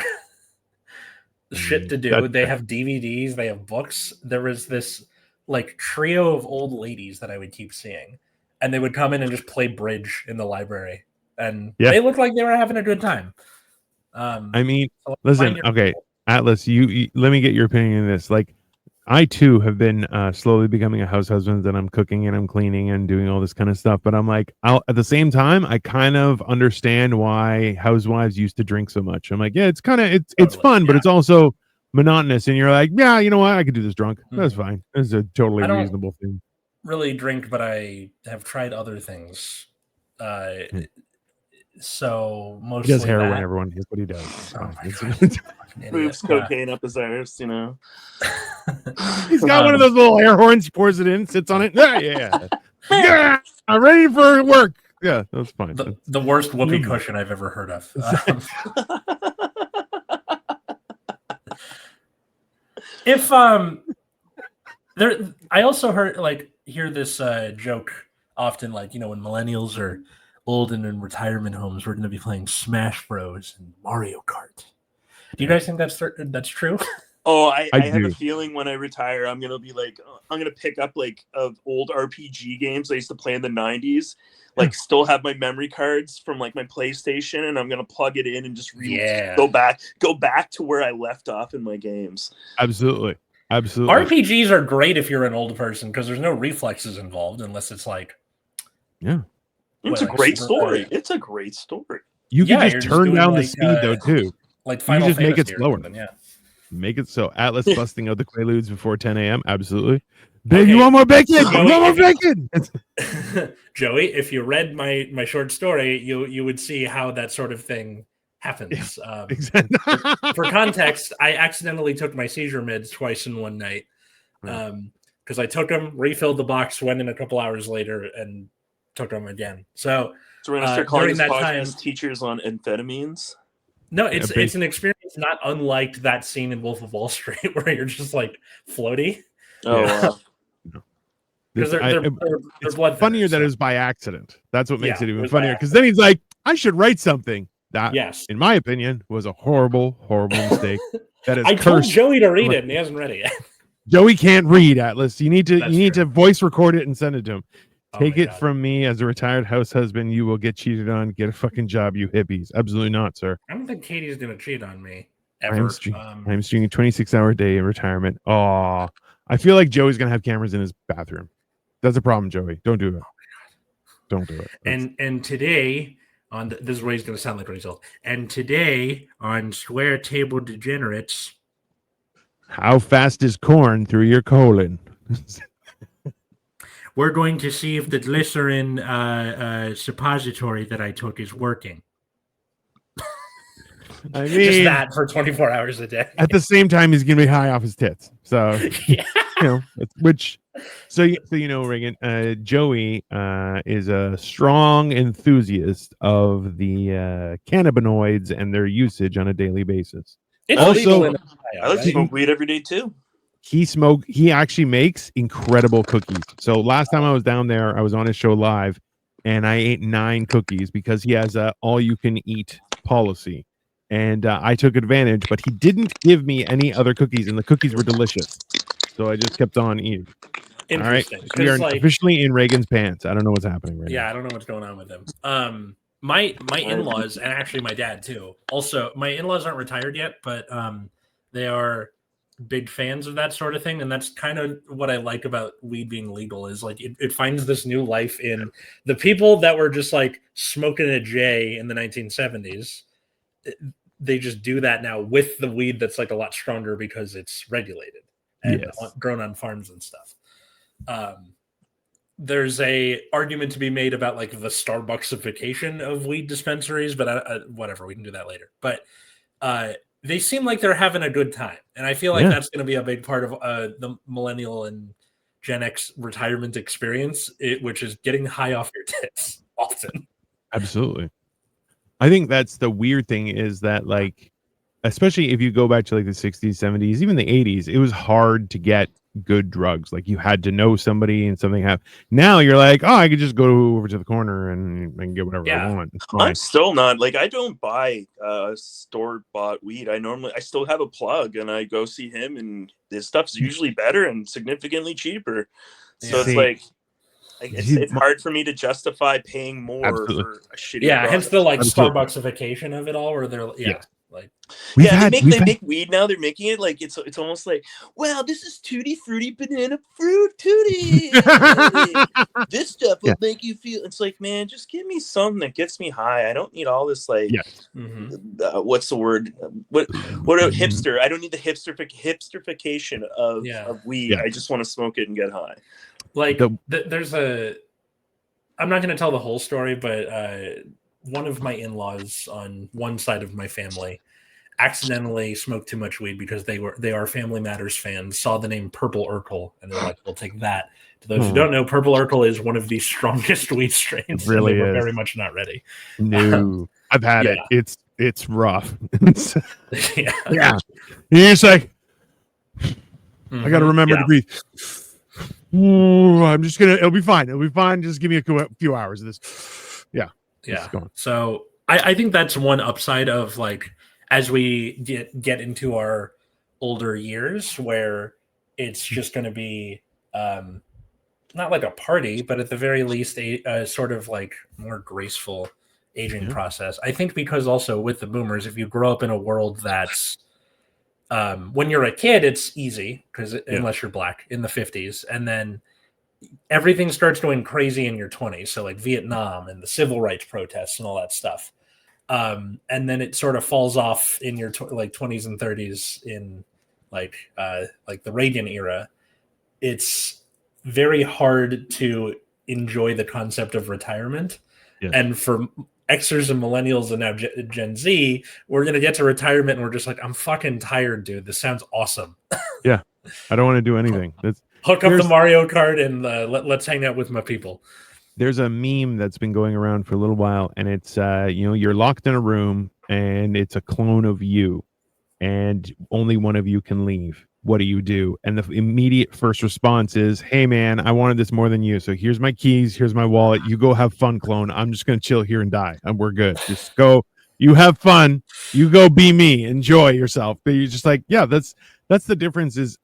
Shit to do. They have DVDs. They have books. There was this like trio of old ladies that I would keep seeing. And they would come in and just play bridge in the library. And they looked like they were having a good time. I mean, listen, okay, Atlas, you let me get your opinion on this. Like, I too have been slowly becoming a house husband, and I'm cooking and I'm cleaning and doing all this kind of stuff. But I'm like, at the same time, I kind of understand why housewives used to drink so much. I'm like, yeah, it's kind of it's fun, but it's also monotonous. And you're like, yeah, you know what? I could do this drunk. That's fine. It's a totally reasonable thing. Really drink, but I have tried other things. So mostly he does heroin. Everyone, here's what he does. Moves cocaine up his arse, He's got one of those little air horns, pours it in, sits on it. Yeah, I'm ready for work. Yeah, that's fine. The worst whoopee cushion I've ever heard of. If there, I also hear this joke often, like when millennials are old and in retirement homes, we're going to be playing Smash Bros and Mario Kart. Do you guys think that's true? Oh, I have a feeling when I retire, I'm going to be like, I'm going to pick up like old RPG games I used to play in the 90s, like still have my memory cards from like my PlayStation, and I'm going to plug it in and just go back to where I left off in my games. Absolutely. RPGs are great if you're an old person because there's no reflexes involved unless it's like, it's a great story. It's a great story. You can just turn down the speed though too. Like Final you just make it Fantasy slower. Make it so. Atlas busting out the Quaaludes before 10 a.m. Absolutely. Babe, you want more bacon? You want more bacon? Joey, if you read my short story, you would see how that sort of thing happens. Exactly. For context, I accidentally took my seizure meds twice in one night because I took them, refilled the box, went in a couple hours later, and took them again. So we're gonna start calling this podcast teachers on amphetamines. No, it's an experience not unlike that scene in Wolf of Wall Street where you're just like floaty. Oh, wow. Because they're it's funnier that it was by accident. That's what makes it even funnier. Because then he's like, I should write something that, in my opinion, was a horrible, horrible mistake. that is I told cursed. Joey to read it, and he hasn't read it yet. Joey can't read, Atlas. You need to voice record it and send it to him. Take it from me as a retired house husband. You will get cheated on. Get a fucking job, you hippies. Absolutely not, sir. I don't think Katie's gonna cheat on me ever. I'm streaming a 26-hour day in retirement. Oh, I feel like Joey's gonna have cameras in his bathroom. That's a problem, Joey. Don't do it. Don't do it. And today on this is where he's gonna sound like Rachel. And today on Square Table Degenerates, how fast is corn through your colon? We're going to see if the glycerin suppository that I took is working. I mean, just that for 24 hours a day. At the same time, he's gonna be high off his tits. So, yeah. Reagan, Joey is a strong enthusiast of the cannabinoids and their usage on a daily basis. It's also, I like to smoke weed every day too. He actually makes incredible cookies. So last time I was down there, I was on his show live, and I ate 9 cookies because he has a all-you-can-eat policy. And I took advantage, but he didn't give me any other cookies, and the cookies were delicious. So I just kept on eating. All right, we are officially in Reagan's pants. I don't know what's happening right now. Yeah, I don't know what's going on with him. My in-laws, and actually my dad too. Also, my in-laws aren't retired yet, but they are big fans of that sort of thing, and that's kind of what I like about weed being legal is like it finds this new life in the people that were just like smoking a J in the 1970s. They just do that now with the weed that's like a lot stronger because it's regulated and grown on farms and stuff. There's a argument to be made about like the Starbucksification of weed dispensaries, but whatever, we can do that later. But they seem like they're having a good time, and I feel like that's going to be a big part of the millennial and Gen X retirement experience, which is getting high off your tits often. Absolutely. I think that's the weird thing is that, like, especially if you go back to like the 60s, 70s, even the 80s, it was hard to get good drugs. Like you had to know somebody and something happened. Now you're like, oh, I could just go over to the corner and I can get whatever I want. I'm still not like I don't buy store bought weed. I still have a plug and I go see him, and this stuff's usually better and significantly cheaper. So it's like it's hard for me to justify paying more for a shitty product. Hence the like Starbucksification of it all, where they're like they make weed now. They're making it like it's almost like, well, this is Tutti Frutti Banana Fruit Tutti. This stuff will make you feel. It's like, man, just give me something that gets me high. I don't need all this like what's the word? What a hipster? I don't need the hipsterification of weed. I just want to smoke it and get high. Like there's I'm not going to tell the whole story, but one of my in-laws on one side of my family accidentally smoked too much weed because they are Family Matters fans, saw the name Purple Urkel, and they're like, we'll take that. To those who don't know, Purple Urkel is one of the strongest weed strains. It really and they is. were very much not ready. No, I've had it. It's rough. You're just like, I got to remember to breathe. Ooh, it'll be fine. It'll be fine. Just give me a few hours of this. Yeah. So I think that's one upside of like, as we get into our older years where it's just going to be not like a party, but at the very least a sort of like more graceful aging process. I think because also with the boomers, if you grow up in a world that's when you're a kid, it's easy because unless you're black in the 50s, and then everything starts going crazy in your 20s. So like Vietnam and the civil rights protests and all that stuff. And then it sort of falls off in your 20s and 30s in like the Reagan era. It's very hard to enjoy the concept of retirement. Yeah. And for Xers and millennials and now Gen Z, we're going to get to retirement and we're just like, I'm fucking tired, dude. This sounds awesome. Yeah. I don't want to do anything. Hook up the Mario Kart and let's hang out with my people. There's a meme that's been going around for a little while, and it's you're locked in a room and it's a clone of you and only one of you can leave. What do? And the immediate first response is, hey man, I wanted this more than you, so here's my keys, here's my wallet, you go have fun, clone. I'm just gonna chill here and die, and we're good. Just go You have fun. You go be me. Enjoy yourself. But you're just like, yeah, that's the difference. Is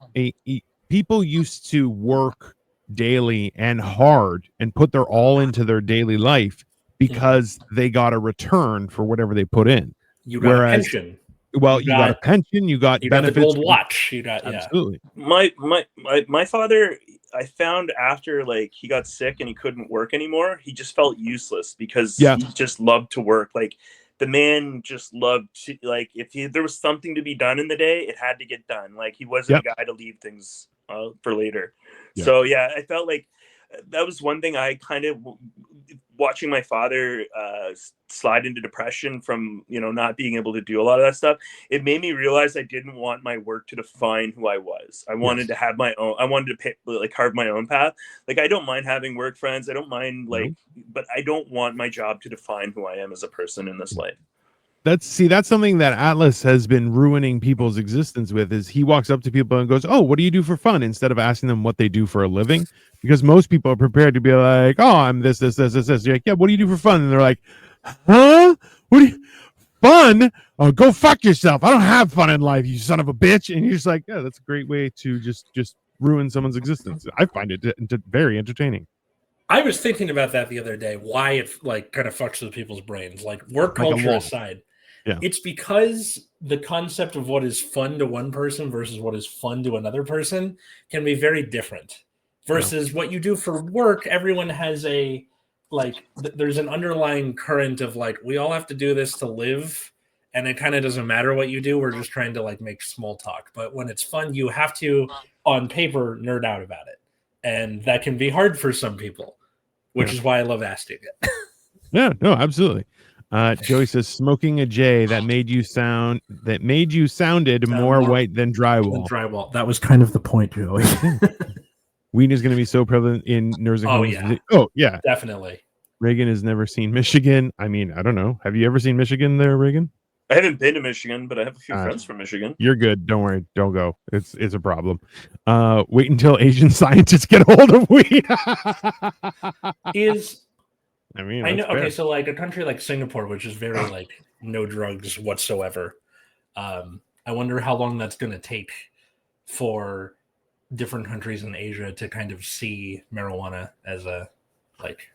people used to work daily and hard and put their all into their daily life because they got a return for whatever they put in. You got a pension. Well, you got a pension, you got benefits. The gold watch. You got absolutely. My father, I found after like he got sick and he couldn't work anymore, he just felt useless because he just loved to work. Like the man just loved to, like if there was something to be done in the day, it had to get done. Like he wasn't a guy to leave things for later. So yeah, I felt like that was one thing I kind of watching my father slide into depression from not being able to do a lot of that stuff. It made me realize I didn't want my work to define who I was. I wanted to have my own. I wanted to carve my own path. Like I don't mind having work friends. I don't mind but I don't want my job to define who I am as a person in this life. That's something that Atlas has been ruining people's existence with. Is he walks up to people and goes, "Oh, what do you do for fun?" instead of asking them what they do for a living, because most people are prepared to be like, "Oh, I'm this." You're like, "Yeah, what do you do for fun?" And they're like, "Huh? What do you fun? Oh, go fuck yourself! I don't have fun in life, you son of a bitch!" And you're just like, "Yeah, that's a great way to just ruin someone's existence." I find it very entertaining. I was thinking about that the other day. Why it kind of fucks with people's brains, like work culture aside. Yeah. It's because the concept of what is fun to one person versus what is fun to another person can be very different. Versus what you do for work, everyone has there's an underlying current of we all have to do this to live, and it kind of doesn't matter what you do. We're just trying to make small talk. But when it's fun, you have to, on paper, nerd out about it. And that can be hard for some people, which is why I love asking it. Yeah, no, absolutely. Joey says smoking a J that made you sounded more white than drywall. That was kind of the point, Joey. Weed is going to be so prevalent in nursing homes. Oh yeah, definitely. Reagan has never seen Michigan. I mean, I don't know. Have you ever seen Michigan there, Reagan? I haven't been to Michigan, but I have a few friends from Michigan. You're good. Don't worry. Don't go. It's a problem. Wait until Asian scientists get hold of weed. I know. Fair. Okay, so a country like Singapore, which is very no drugs whatsoever. I wonder how long that's going to take for different countries in Asia to kind of see marijuana as a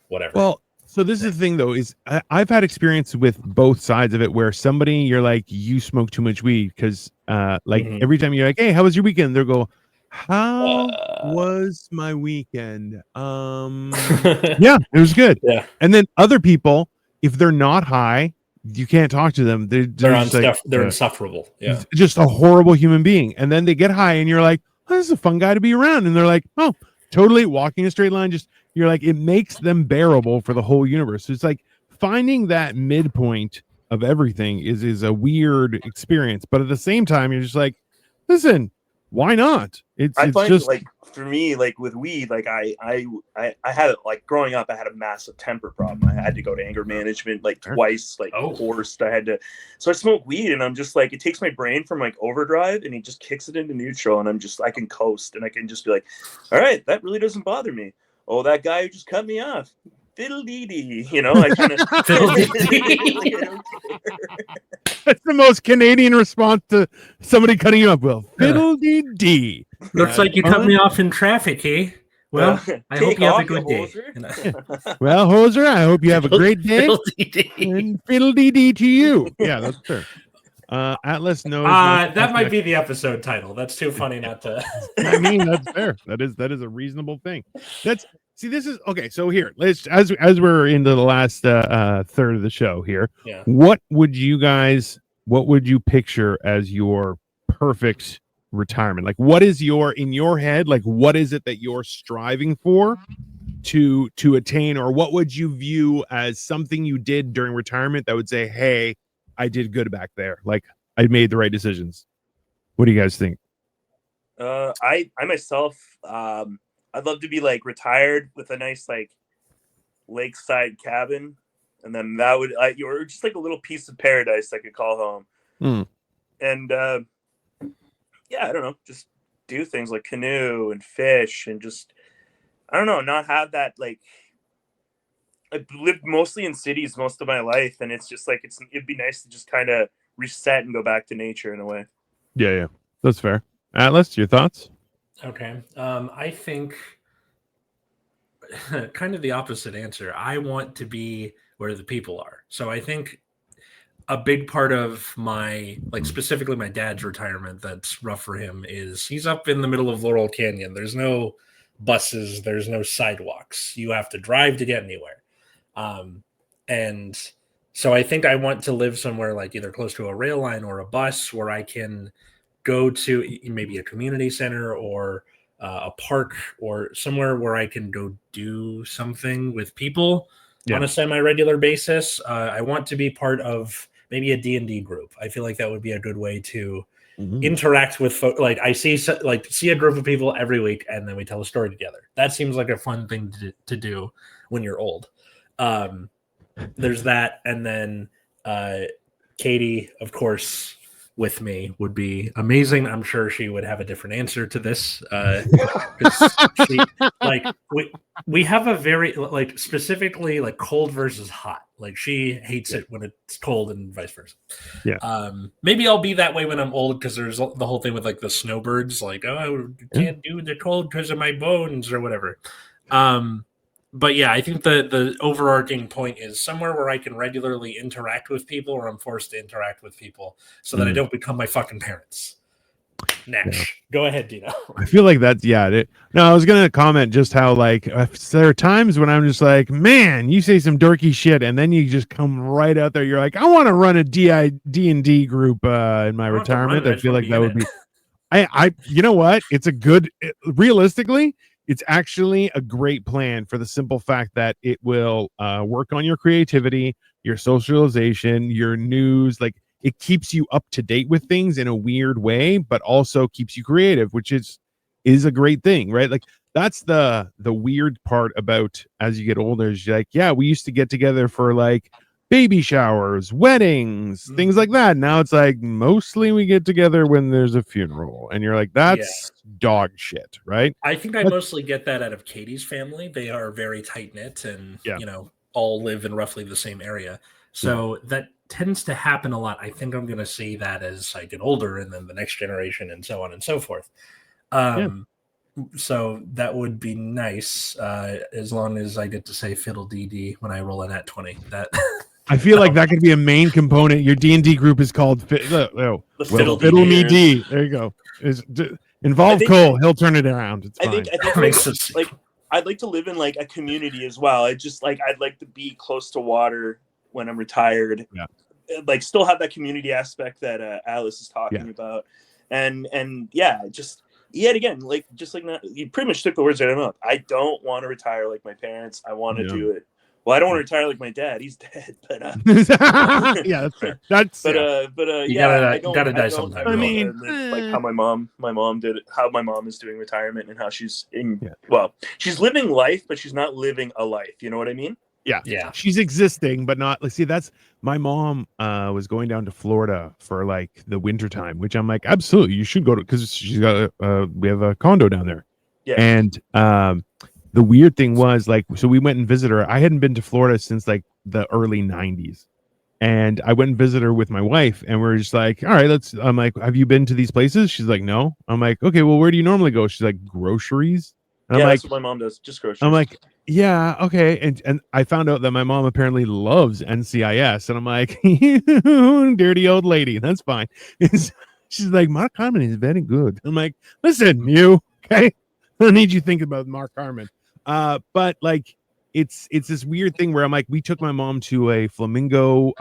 whatever. Well, so this is the thing though, is I've had experience with both sides of it, where somebody you're like, you smoke too much weed because every time you're like, hey, how was your weekend? They'll go, how was my weekend? Yeah, it was good. Yeah. And then other people, if they're not high, you can't talk to them. They're insufferable. Yeah. Just a horrible human being. And then they get high and you're like, oh, this is a fun guy to be around. And they're like, oh, totally walking a straight line. You're like, it makes them bearable for the whole universe. So it's like finding that midpoint of everything is a weird experience. But at the same time, you're just like, listen, why not? I find just for me, with weed, I had growing up, I had a massive temper problem. I had to go to anger management twice, forced. So I smoke weed, and I'm just it takes my brain from overdrive, and it just kicks it into neutral, and I can coast, and I can just be like, all right, that really doesn't bother me. Oh, that guy who just cut me off. Fiddle dee dee, I kind of. That's the most Canadian response to somebody cutting you off. Well, fiddle dee dee. Looks like you cut me off in traffic, eh? Well, I hope you have a good day. Well, Hoser, I hope you have a great day. And fiddle dee dee to you. Yeah, that's fair. Atlas knows. That might be the episode title. That's too funny not to. I mean, that's fair. That is a reasonable thing. This is okay. So here, let's as we're into the last third of the show here. Yeah. What would you picture as your perfect retirement? What is in your head? What is it that you're striving for to attain, or what would you view as something you did during retirement that would say, hey, I did good back there. I made the right decisions. What do you guys think? I myself, I'd love to be retired with a nice lakeside cabin, and then that would or just a little piece of paradise I could call home. And yeah, I don't know, just do things like canoe and fish, and just I don't know, not have that I've lived mostly in cities most of my life, and it's just like it'd be nice to just kind of reset and go back to nature in a way. Yeah, that's fair. Atlas, your thoughts? Okay, I think kind of the opposite answer. I want to be where the people are. So I think a big part of my, like, specifically my dad's retirement that's rough for him is he's up in the middle of Laurel Canyon. There's no buses, there's no sidewalks. You have to drive to get anywhere. And so I think I want to live somewhere like either close to a rail line or a bus where I can go to maybe a community center or a park or somewhere where I can go do something with people on a semi-regular basis. I want to be part of maybe a D&D group. I feel like that would be a good way to interact with folks. Like I see a group of people every week and then we tell a story together. That seems like a fun thing to do when you're old. There's that. And then Katie, of course, with me would be amazing. I'm sure she would have a different answer to this. She, like we have a very like specifically like cold versus hot. Like she hates it when it's cold and vice versa. Yeah. Maybe I'll be that way when I'm old because there's the whole thing with like the snowbirds. Like, oh, I can't do the cold because of my bones or whatever. But yeah, I think the overarching point is somewhere where I can regularly interact with people or I'm forced to interact with people so that I don't become my fucking parents. Nash. Go ahead, Dino. I feel like that's, no, I was going to comment just how, like, there are times when I'm just like, man, you say some dorky shit and then you just come right out there. You're like, I want to run a D&D group in my retirement. I feel like that would be, you know what? It's a good, realistically, it's actually a great plan for the simple fact that it will work on your creativity, your socialization, your news. Like it keeps you up to date with things in a weird way, but also keeps you creative, which is a great thing, right? Like that's the weird part about as you get older is like, yeah, we used to get together for like baby showers, weddings, things like that. Now it's like mostly we get together when there's a funeral, and you're like, that's dog shit, right? I think I mostly get that out of Katie's family. They are very tight knit and you know all live in roughly the same area, so that tends to happen a lot. I think I'm going to see that as I get older, and then the next generation, and so on and so forth. So that would be nice, as long as I get to say fiddle dee when I roll a nat 20. That. I feel like that could be a main component. Your D&D group is called Fiddle Me D. There you go. Involve Cole. He'll turn it around. It's fine. I think like I'd like to live in like a community as well. I'd like to be close to water when I'm retired. Yeah. Like still have that community aspect that Alice is talking about. And yet again, like you pretty much took the words out of my mouth. I don't want to retire like my parents. I want to do it. Well, I don't want to retire like my dad. He's dead, but yeah, that's fair. That's you gotta die sometime. I mean, like how my mom did it, how my mom is doing retirement, and how she's she's living life, but she's not living a life. You know what I mean? Yeah. She's existing, but not. Let's see. That's my mom. Was going down to Florida for like the winter time, which I'm like, absolutely, you should go to because she's got we have a condo down there. Yeah, and the weird thing was like, so we went and visited her. I hadn't been to Florida since like the early 90s. And I went and visited her with my wife and we're just like, all right, I'm like, have you been to these places? She's like, no. I'm like, okay, well, where do you normally go? She's like, groceries. And I'm like, that's what my mom does. Just groceries. I'm like, yeah, okay. And I found out that my mom apparently loves NCIS. And I'm like, dirty old lady. That's fine. She's like, Mark Harmon is very good. I'm like, listen, you, okay? I don't need you thinking about Mark Harmon. But like it's this weird thing where I'm like, we took my mom to a flamingo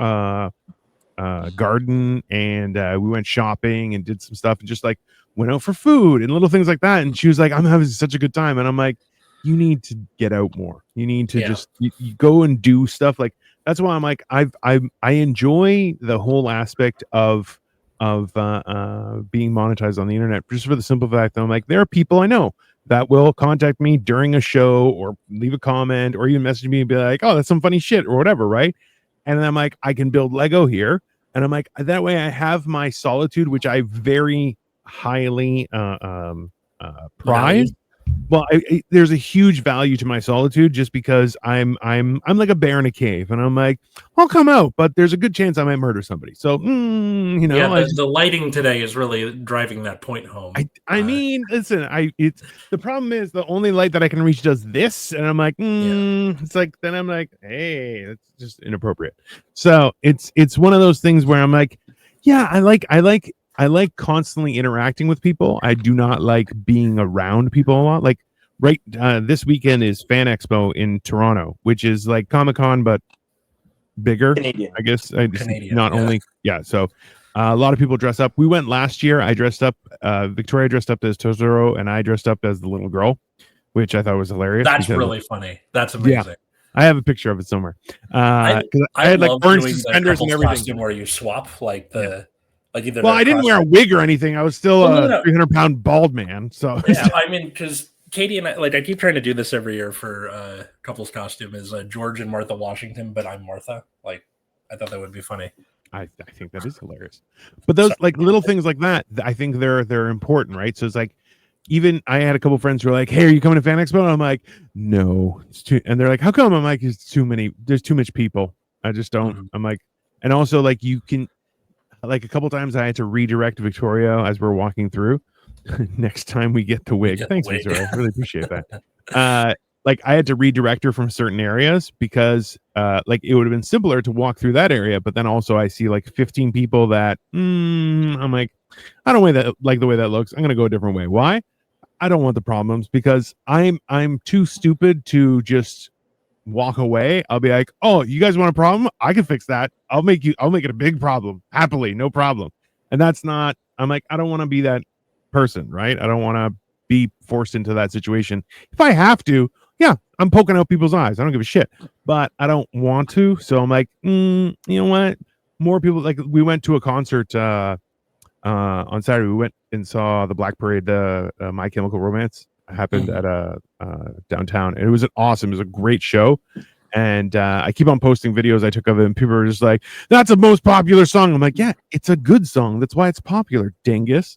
garden and we went shopping and did some stuff and just like went out for food and little things like that. And she was like, I'm having such a good time. And I'm like, you need to get out more. You need to just you go and do stuff. Like that's why I'm like, I enjoy the whole aspect of being monetized on the internet just for the simple fact that I'm like, there are people I know that will contact me during a show or leave a comment or even message me and be like, oh, that's some funny shit or whatever, right? And then I'm like, I can build Lego here. And I'm like, that way I have my solitude, which I very highly prize. Well, there's a huge value to my solitude just because I'm like a bear in a cave, and I'm like, I'll come out, but there's a good chance I might murder somebody. So, you know, yeah, the lighting today is really driving that point home. I mean, listen, it's the problem is the only light that I can reach does this, and I'm like, it's like, then I'm like, hey, that's just inappropriate. So it's one of those things where I'm like, yeah, I like constantly interacting with people. I do not like being around people a lot. Like this weekend is Fan Expo in Toronto, which is like Comic-Con but bigger. Canadian. I guess Canadian, only so a lot of people dress up. We went last year. I dressed up. Victoria dressed up as Totoro, and I dressed up as the little girl, which I thought was hilarious. That's really funny. That's amazing. Yeah, I have a picture of it somewhere. I had like orange suspenders and everything. Where you swap like the like either. Well, I didn't wear a wig or anything. I was still a 300-pound bald man. So yeah, I mean, because Katie and I, like, I keep trying to do this every year for couples costume is George and Martha Washington, but I'm Martha. Like, I thought that would be funny. I think that is hilarious. But those like little things like that, I think they're important, right? So it's like, even I had a couple friends who were like, "Hey, are you coming to Fan Expo?" And I'm like, "No, it's too." And they're like, "How come?" I'm like, "It's too many. There's too much people. I just don't." Mm-hmm. I'm like, and also like you can, like a couple times I had to redirect Victoria as we're walking through. Next time we get the wig. Thanks, Victoria. I really appreciate that. Like I had to redirect her from certain areas because like it would have been simpler to walk through that area, but then also I see like 15 people that I'm like, I don't like the way that looks. I'm gonna go a different way. Why? I don't want the problems because I'm too stupid to just walk away. I'll be like, oh, you guys want a problem? I can fix that. I'll make it a big problem happily, no problem. And that's not. I'm like, I don't want to be that person, right? I don't want to be forced into that situation. If I have to, yeah, I'm poking out people's eyes. I don't give a shit, but I don't want to. So I'm like, you know what? More people, like we went to a concert on Saturday. We went and saw the Black Parade, the My Chemical Romance happened at downtown. And it was awesome. It was a great show. And I keep on posting videos I took of it, and people are just like, that's the most popular song. I'm like, yeah, it's a good song. That's why it's popular, dingus.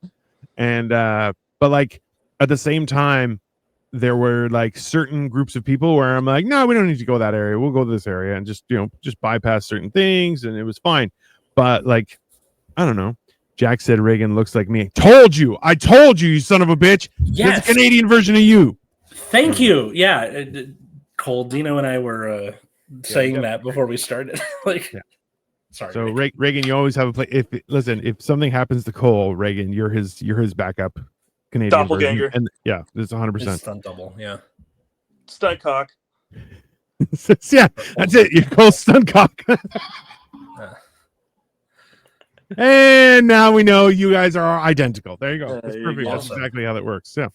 And but like at the same time, there were like certain groups of people where I'm like, no, we don't need to go that area. We'll go to this area and just, just bypass certain things. And it was fine. But like, I don't know. Jack said Reagan looks like me. I told you, you son of a bitch. Yes. It's a Canadian version of you. Thank you. Yeah. Cole, Dino and I were saying that before we started. Like, sorry. So Reagan, you always have a play. If something happens to Cole, Reagan, you're his backup Canadian doppelganger. And yeah, it's 100%. Stunt double. Yeah. Stunt cock. Yeah, that's it. You're Cole's stunt cock. And now we know you guys are identical. There you go. That's perfect. That's exactly how that works. Yeah.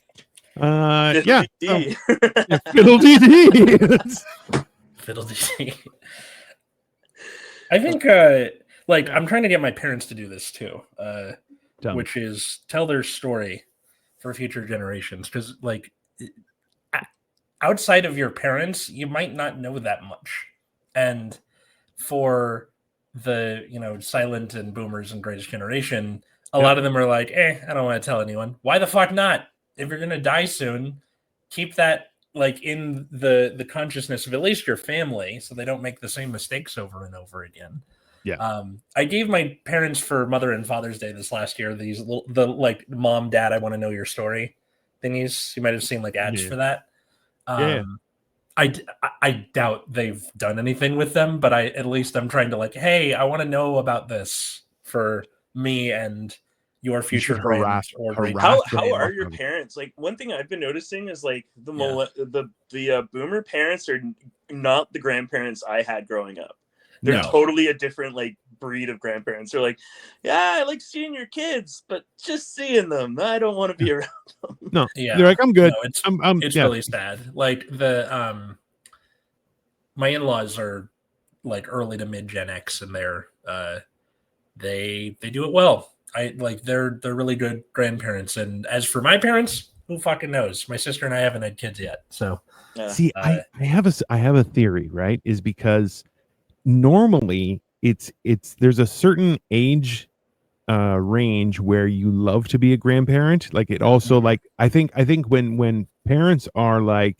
Yeah. Fiddle dee. Fiddle dee. I think like I'm trying to get my parents to do this too. Which is tell their story for future generations, because like outside of your parents, you might not know that much. And for the silent and boomers and greatest generation, a lot of them are like, I don't want to tell anyone. Why the fuck not? If you're gonna die soon, keep that like in the consciousness of at least your family, so they don't make the same mistakes over and over again. Yeah. I gave my parents for Mother and Father's Day this last year the like mom, dad, I want to know your story thingies. You might have seen like ads for that. I doubt they've done anything with them, but at least I'm trying to like, hey, I want to know about this for me and your future harass. How are your parents? Like, one thing I've been noticing is like the boomer parents are not the grandparents I had growing up. They're totally a different like breed of grandparents. They're like, yeah, I like seeing your kids, but just seeing them, I don't want to be around them. No, they're like, I'm good. No, it's really sad. Like my in-laws are like early to mid Gen X, and they do it well. They're really good grandparents. And as for my parents, who fucking knows? My sister and I haven't had kids yet. So see, I have a theory, right? Is because normally there's a certain age range where you love to be a grandparent. Like it also like I think when parents are like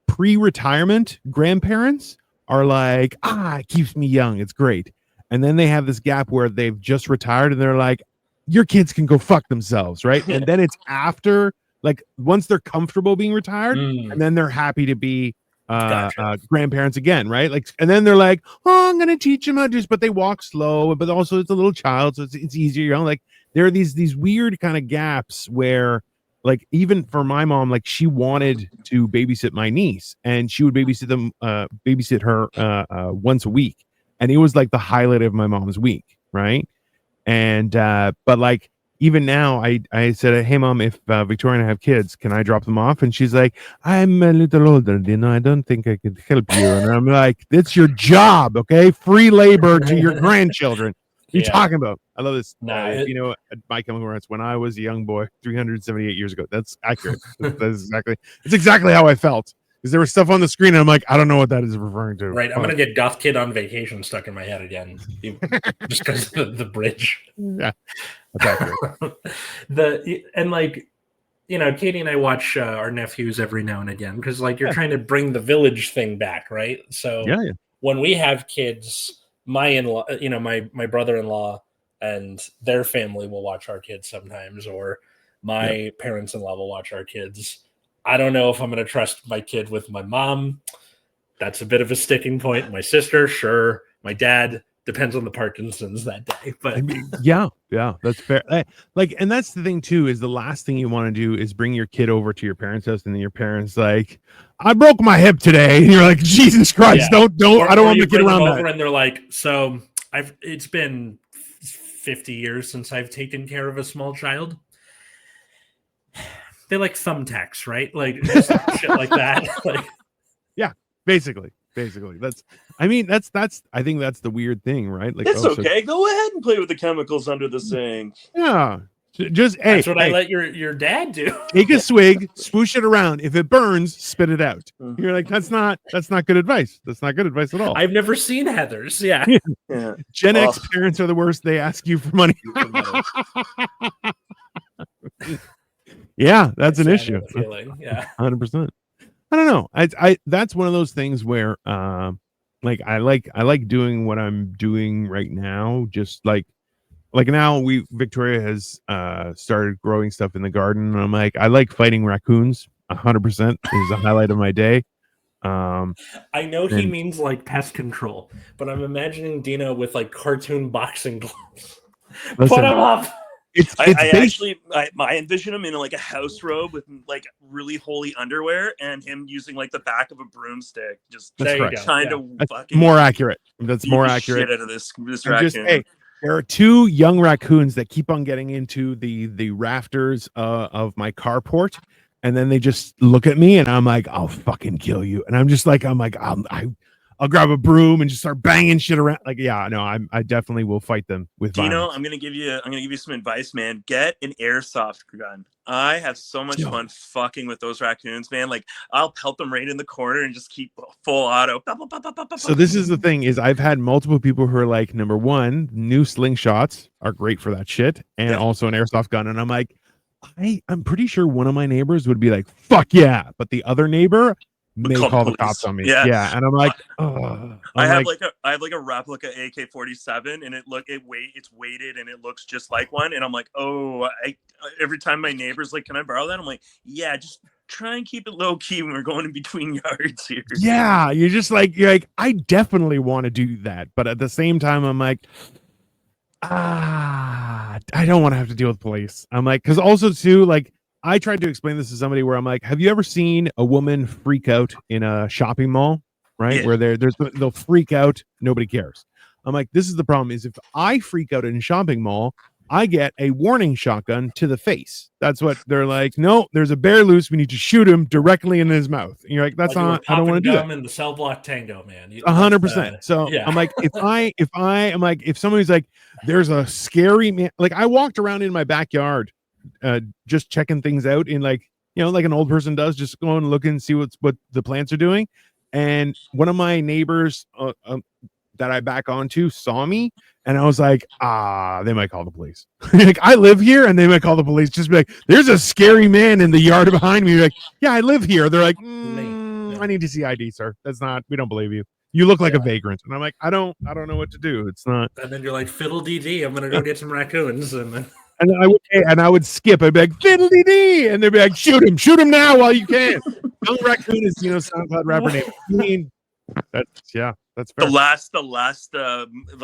pre-retirement grandparents are like, it keeps me young, it's great. And then they have this gap where they've just retired and they're like, your kids can go fuck themselves, right? And then it's after, like, once they're comfortable being retired, and then they're happy to be grandparents again, right? Like, and then they're like, oh, I'm gonna teach them how to do this, but they walk slow, but also it's a little child, so it's easier, you know. Like, there are these weird kind of gaps where, like, even for my mom, like, she wanted to babysit my niece, and she would babysit her once a week, and it was like the highlight of my mom's week, right? And but like, even now, I said, hey mom, if Victoria and I have kids, can I drop them off? And she's like, I'm a little older, Dino, I don't think I could help you. And I'm like, it's your job, okay? Free labor to your grandchildren. What are you talking about? I love this. You know, My Chemical Romance, when I was a young boy 378 years ago. That's accurate. It's exactly how I felt. Because there was stuff on the screen and I'm like, I don't know what that is referring to. Right. I'm going to get Goth Kid on Vacation stuck in my head again. Just because of the bridge. Yeah. That's accurate. And like, you know, Katie and I watch our nephews every now and again because, like, you're trying to bring the village thing back, right? So when we have kids, my in-law, you know, my brother-in-law and their family will watch our kids sometimes, or my parents-in-law will watch our kids. I don't know if I'm going to trust my kid with my mom. That's a bit of a sticking point. My sister, sure. My dad, depends on the Parkinson's that day. But I mean, yeah, that's fair. Like, and that's the thing too, is the last thing you want to do is bring your kid over to your parents' house, and then your parents like, I broke my hip today, and you're like, Jesus Christ, don't. I don't want to get around that. And they're like, so it's been 50 years since I've taken care of a small child. They like thumbtacks, right? Like, just shit like that. Like, yeah, basically. That's I think that's the weird thing, right? Like, it's okay. Go ahead and play with the chemicals under the sink. Yeah. Just that's what I let your dad do. Take a swig, swoosh it around. If it burns, spit it out. You're like, that's not good advice. That's not good advice at all. I've never seen Heather's. Yeah. Gen X parents are the worst. They ask you for money. Yeah, that's an issue. Yeah, 100%. I don't know. I that's one of those things where like I like doing what I'm doing right now. Just like now Victoria has started growing stuff in the garden, and I'm like, I like fighting raccoons. 100% is a highlight of my day. I know he means like pest control, but I'm imagining Dino with like cartoon boxing gloves. Put him up. I envision him in like a house robe with like really holy underwear, and him using like the back of a broomstick, just trying to fucking more accurate. That's more accurate. Shit out of this raccoon. There are two young raccoons that keep on getting into the rafters of my carport, and then they just look at me, and I'm like, I'll fucking kill you. And I'm like, I'll grab a broom and just start banging shit around. Like, yeah, no, I definitely will fight them with Dino, violence. I'm gonna give you some advice, man. Get an airsoft gun. I have so much fun fucking with those raccoons, man. Like, I'll pelt them right in the corner and just keep full auto. So this is the thing, is I've had multiple people who are like, number one, new slingshots are great for that shit, and also an airsoft gun. And I'm like, I'm pretty sure one of my neighbors would be like, fuck yeah, but the other neighbor may call the cops on me. Yeah. And I'm like, I have a replica AK-47, and it's weighted and it looks just like one. And I'm like, every time my neighbor's like, can I borrow that? I'm like, yeah, just try and keep it low key when we're going in between yards here. Yeah, you're like, I definitely want to do that, but at the same time, I'm like, I don't want to have to deal with police. I'm like, because also too, like, I tried to explain this to somebody where I'm like, have you ever seen a woman freak out in a shopping mall, right? Where they'll freak out, nobody cares. I'm like, this is the problem, is if I freak out in a shopping mall, I get a warning shotgun to the face. That's what they're like, no, there's a bear loose, we need to shoot him directly in his mouth. And you're like, that's not, I don't want to do that. In the cell block tango, man. 100%. So I'm like, if somebody's like, there's a scary man, like, I walked around in my backyard just checking things out in, like, you know, like an old person does, just going and looking and see what the plants are doing. And one of my neighbors that I back onto saw me, and I was like, they might call the police. Like, I live here, and they might call the police. Just be like, there's a scary man in the yard behind me. You're like, yeah, I live here. They're like, I need to see ID, sir. That's not. We don't believe you. You look like a vagrant. And I'm like, I don't know what to do. It's not. And then you're like, fiddle dee dee. I'm gonna go get some raccoons, and then. And I would skip. I'd be like, fiddle dee dee, and they'd be like, shoot him now while you can. Young Raccoon is SoundCloud rapper name. I mean, that's fair. The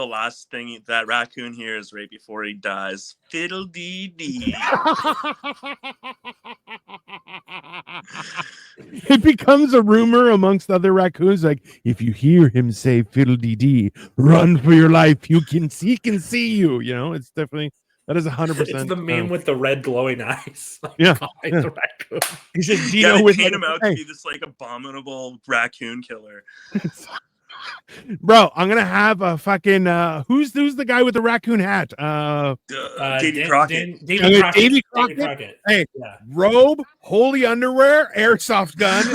last thing that raccoon hears right before he dies, fiddle dee dee. It becomes a rumor amongst other raccoons, like, if you hear him say fiddle dee dee, run for your life. He can see you. You know, it's definitely. That is 100%. It's the meme with the red glowing eyes. Like, yeah. The raccoon. He's just Dino with him out to be this like abominable raccoon killer. Bro, I'm gonna have a fucking who's the guy with the raccoon hat? Davy Crockett. Davy Crockett. Hey, robe, holy underwear, airsoft gun,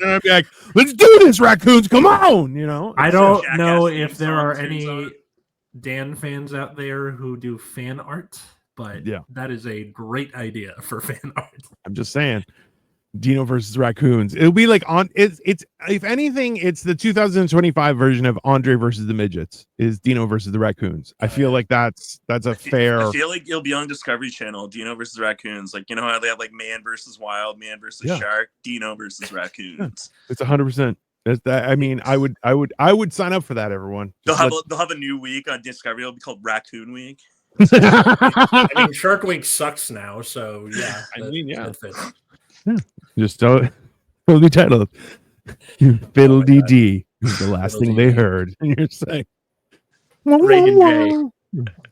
and I'd be like, let's do this, raccoons, come on, you know. I don't know if there are any Dan fans out there who do fan art, but that is a great idea for fan art. I'm just saying, Dino versus raccoons. It'll be like it's if anything, it's the 2025 version of Andre versus the midgets. Is Dino versus the raccoons? I feel like that's a fair. I feel like it'll be on Discovery Channel. Dino versus raccoons. Like, you know how they have like man versus wild, man versus shark. Dino versus raccoons. It's 100%. I mean, I would sign up for that, everyone. They'll have a new week on Discovery. It'll be called Raccoon Week. I mean, Shark Week sucks now, so yeah. Just don't be titled Fiddle Dee Dee is the last thing they heard. And you're saying, Reagan Jay,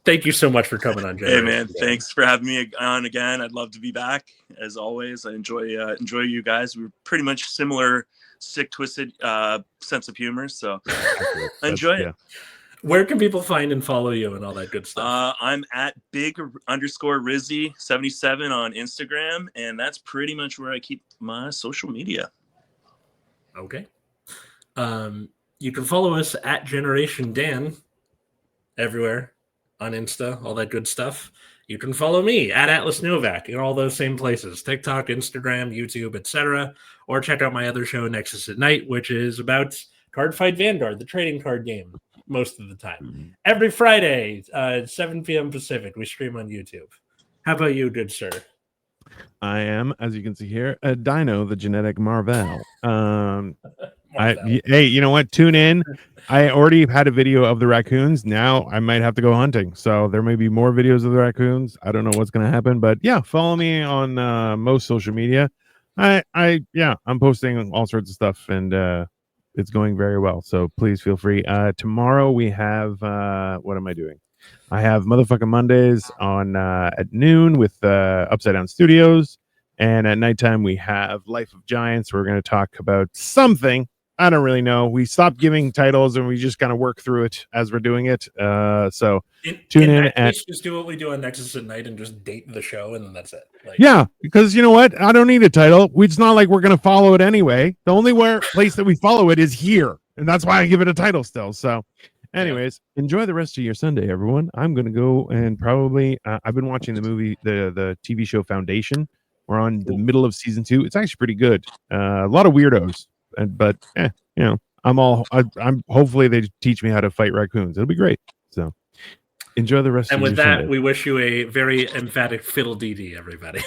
thank you so much for coming on, Jay. Hey man, thanks for having me on again. I'd love to be back as always. I enjoy you guys. We're pretty much similar. Sick, twisted sense of humor, so enjoy it. Where can people find and follow you and all that good stuff? I'm at big_Rizzy77 on Instagram, and that's pretty much where I keep my social media. Okay. You can follow us at Generation Dan everywhere on Insta, all that good stuff. You can follow me at Atlas Novack in all those same places: TikTok, Instagram, YouTube, etc. Or check out my other show, Nexus at Night, which is about Card Fight Vanguard, the trading card game, most of the time. Every Friday, 7 p.m. Pacific, we stream on YouTube. How about you, good sir? I am, as you can see here, a Dino, the genetic Marvel. Hey, you know what? Tune in. I already had a video of the raccoons. Now I might have to go hunting. So there may be more videos of the raccoons. I don't know what's going to happen, but yeah, follow me on most social media. I'm posting all sorts of stuff, and it's going very well. So please feel free. Tomorrow we have, what am I doing? I have Motherfucking Mondays on at noon with Upside Down Studios. And at nighttime, we have Life of Giants. We're going to talk about something. I don't really know. We stopped giving titles and we just kind of work through it as we're doing it. So tune in and just do what we do on Nexus at Night and just date the show, and then that's it. Yeah, because you know what? I don't need a title. It's not like we're going to follow it anyway. The only place that we follow it is here. And that's why I give it a title still. So anyways, enjoy the rest of your Sunday, everyone. I'm going to go and probably, I've been watching the movie, the TV show Foundation. We're on the middle of season 2. It's actually pretty good. A lot of weirdos, but I'm hopefully they teach me how to fight raccoons. It'll be great. So enjoy the rest. And of with your that, Sunday. we wish you a very emphatic fiddle dee dee, everybody.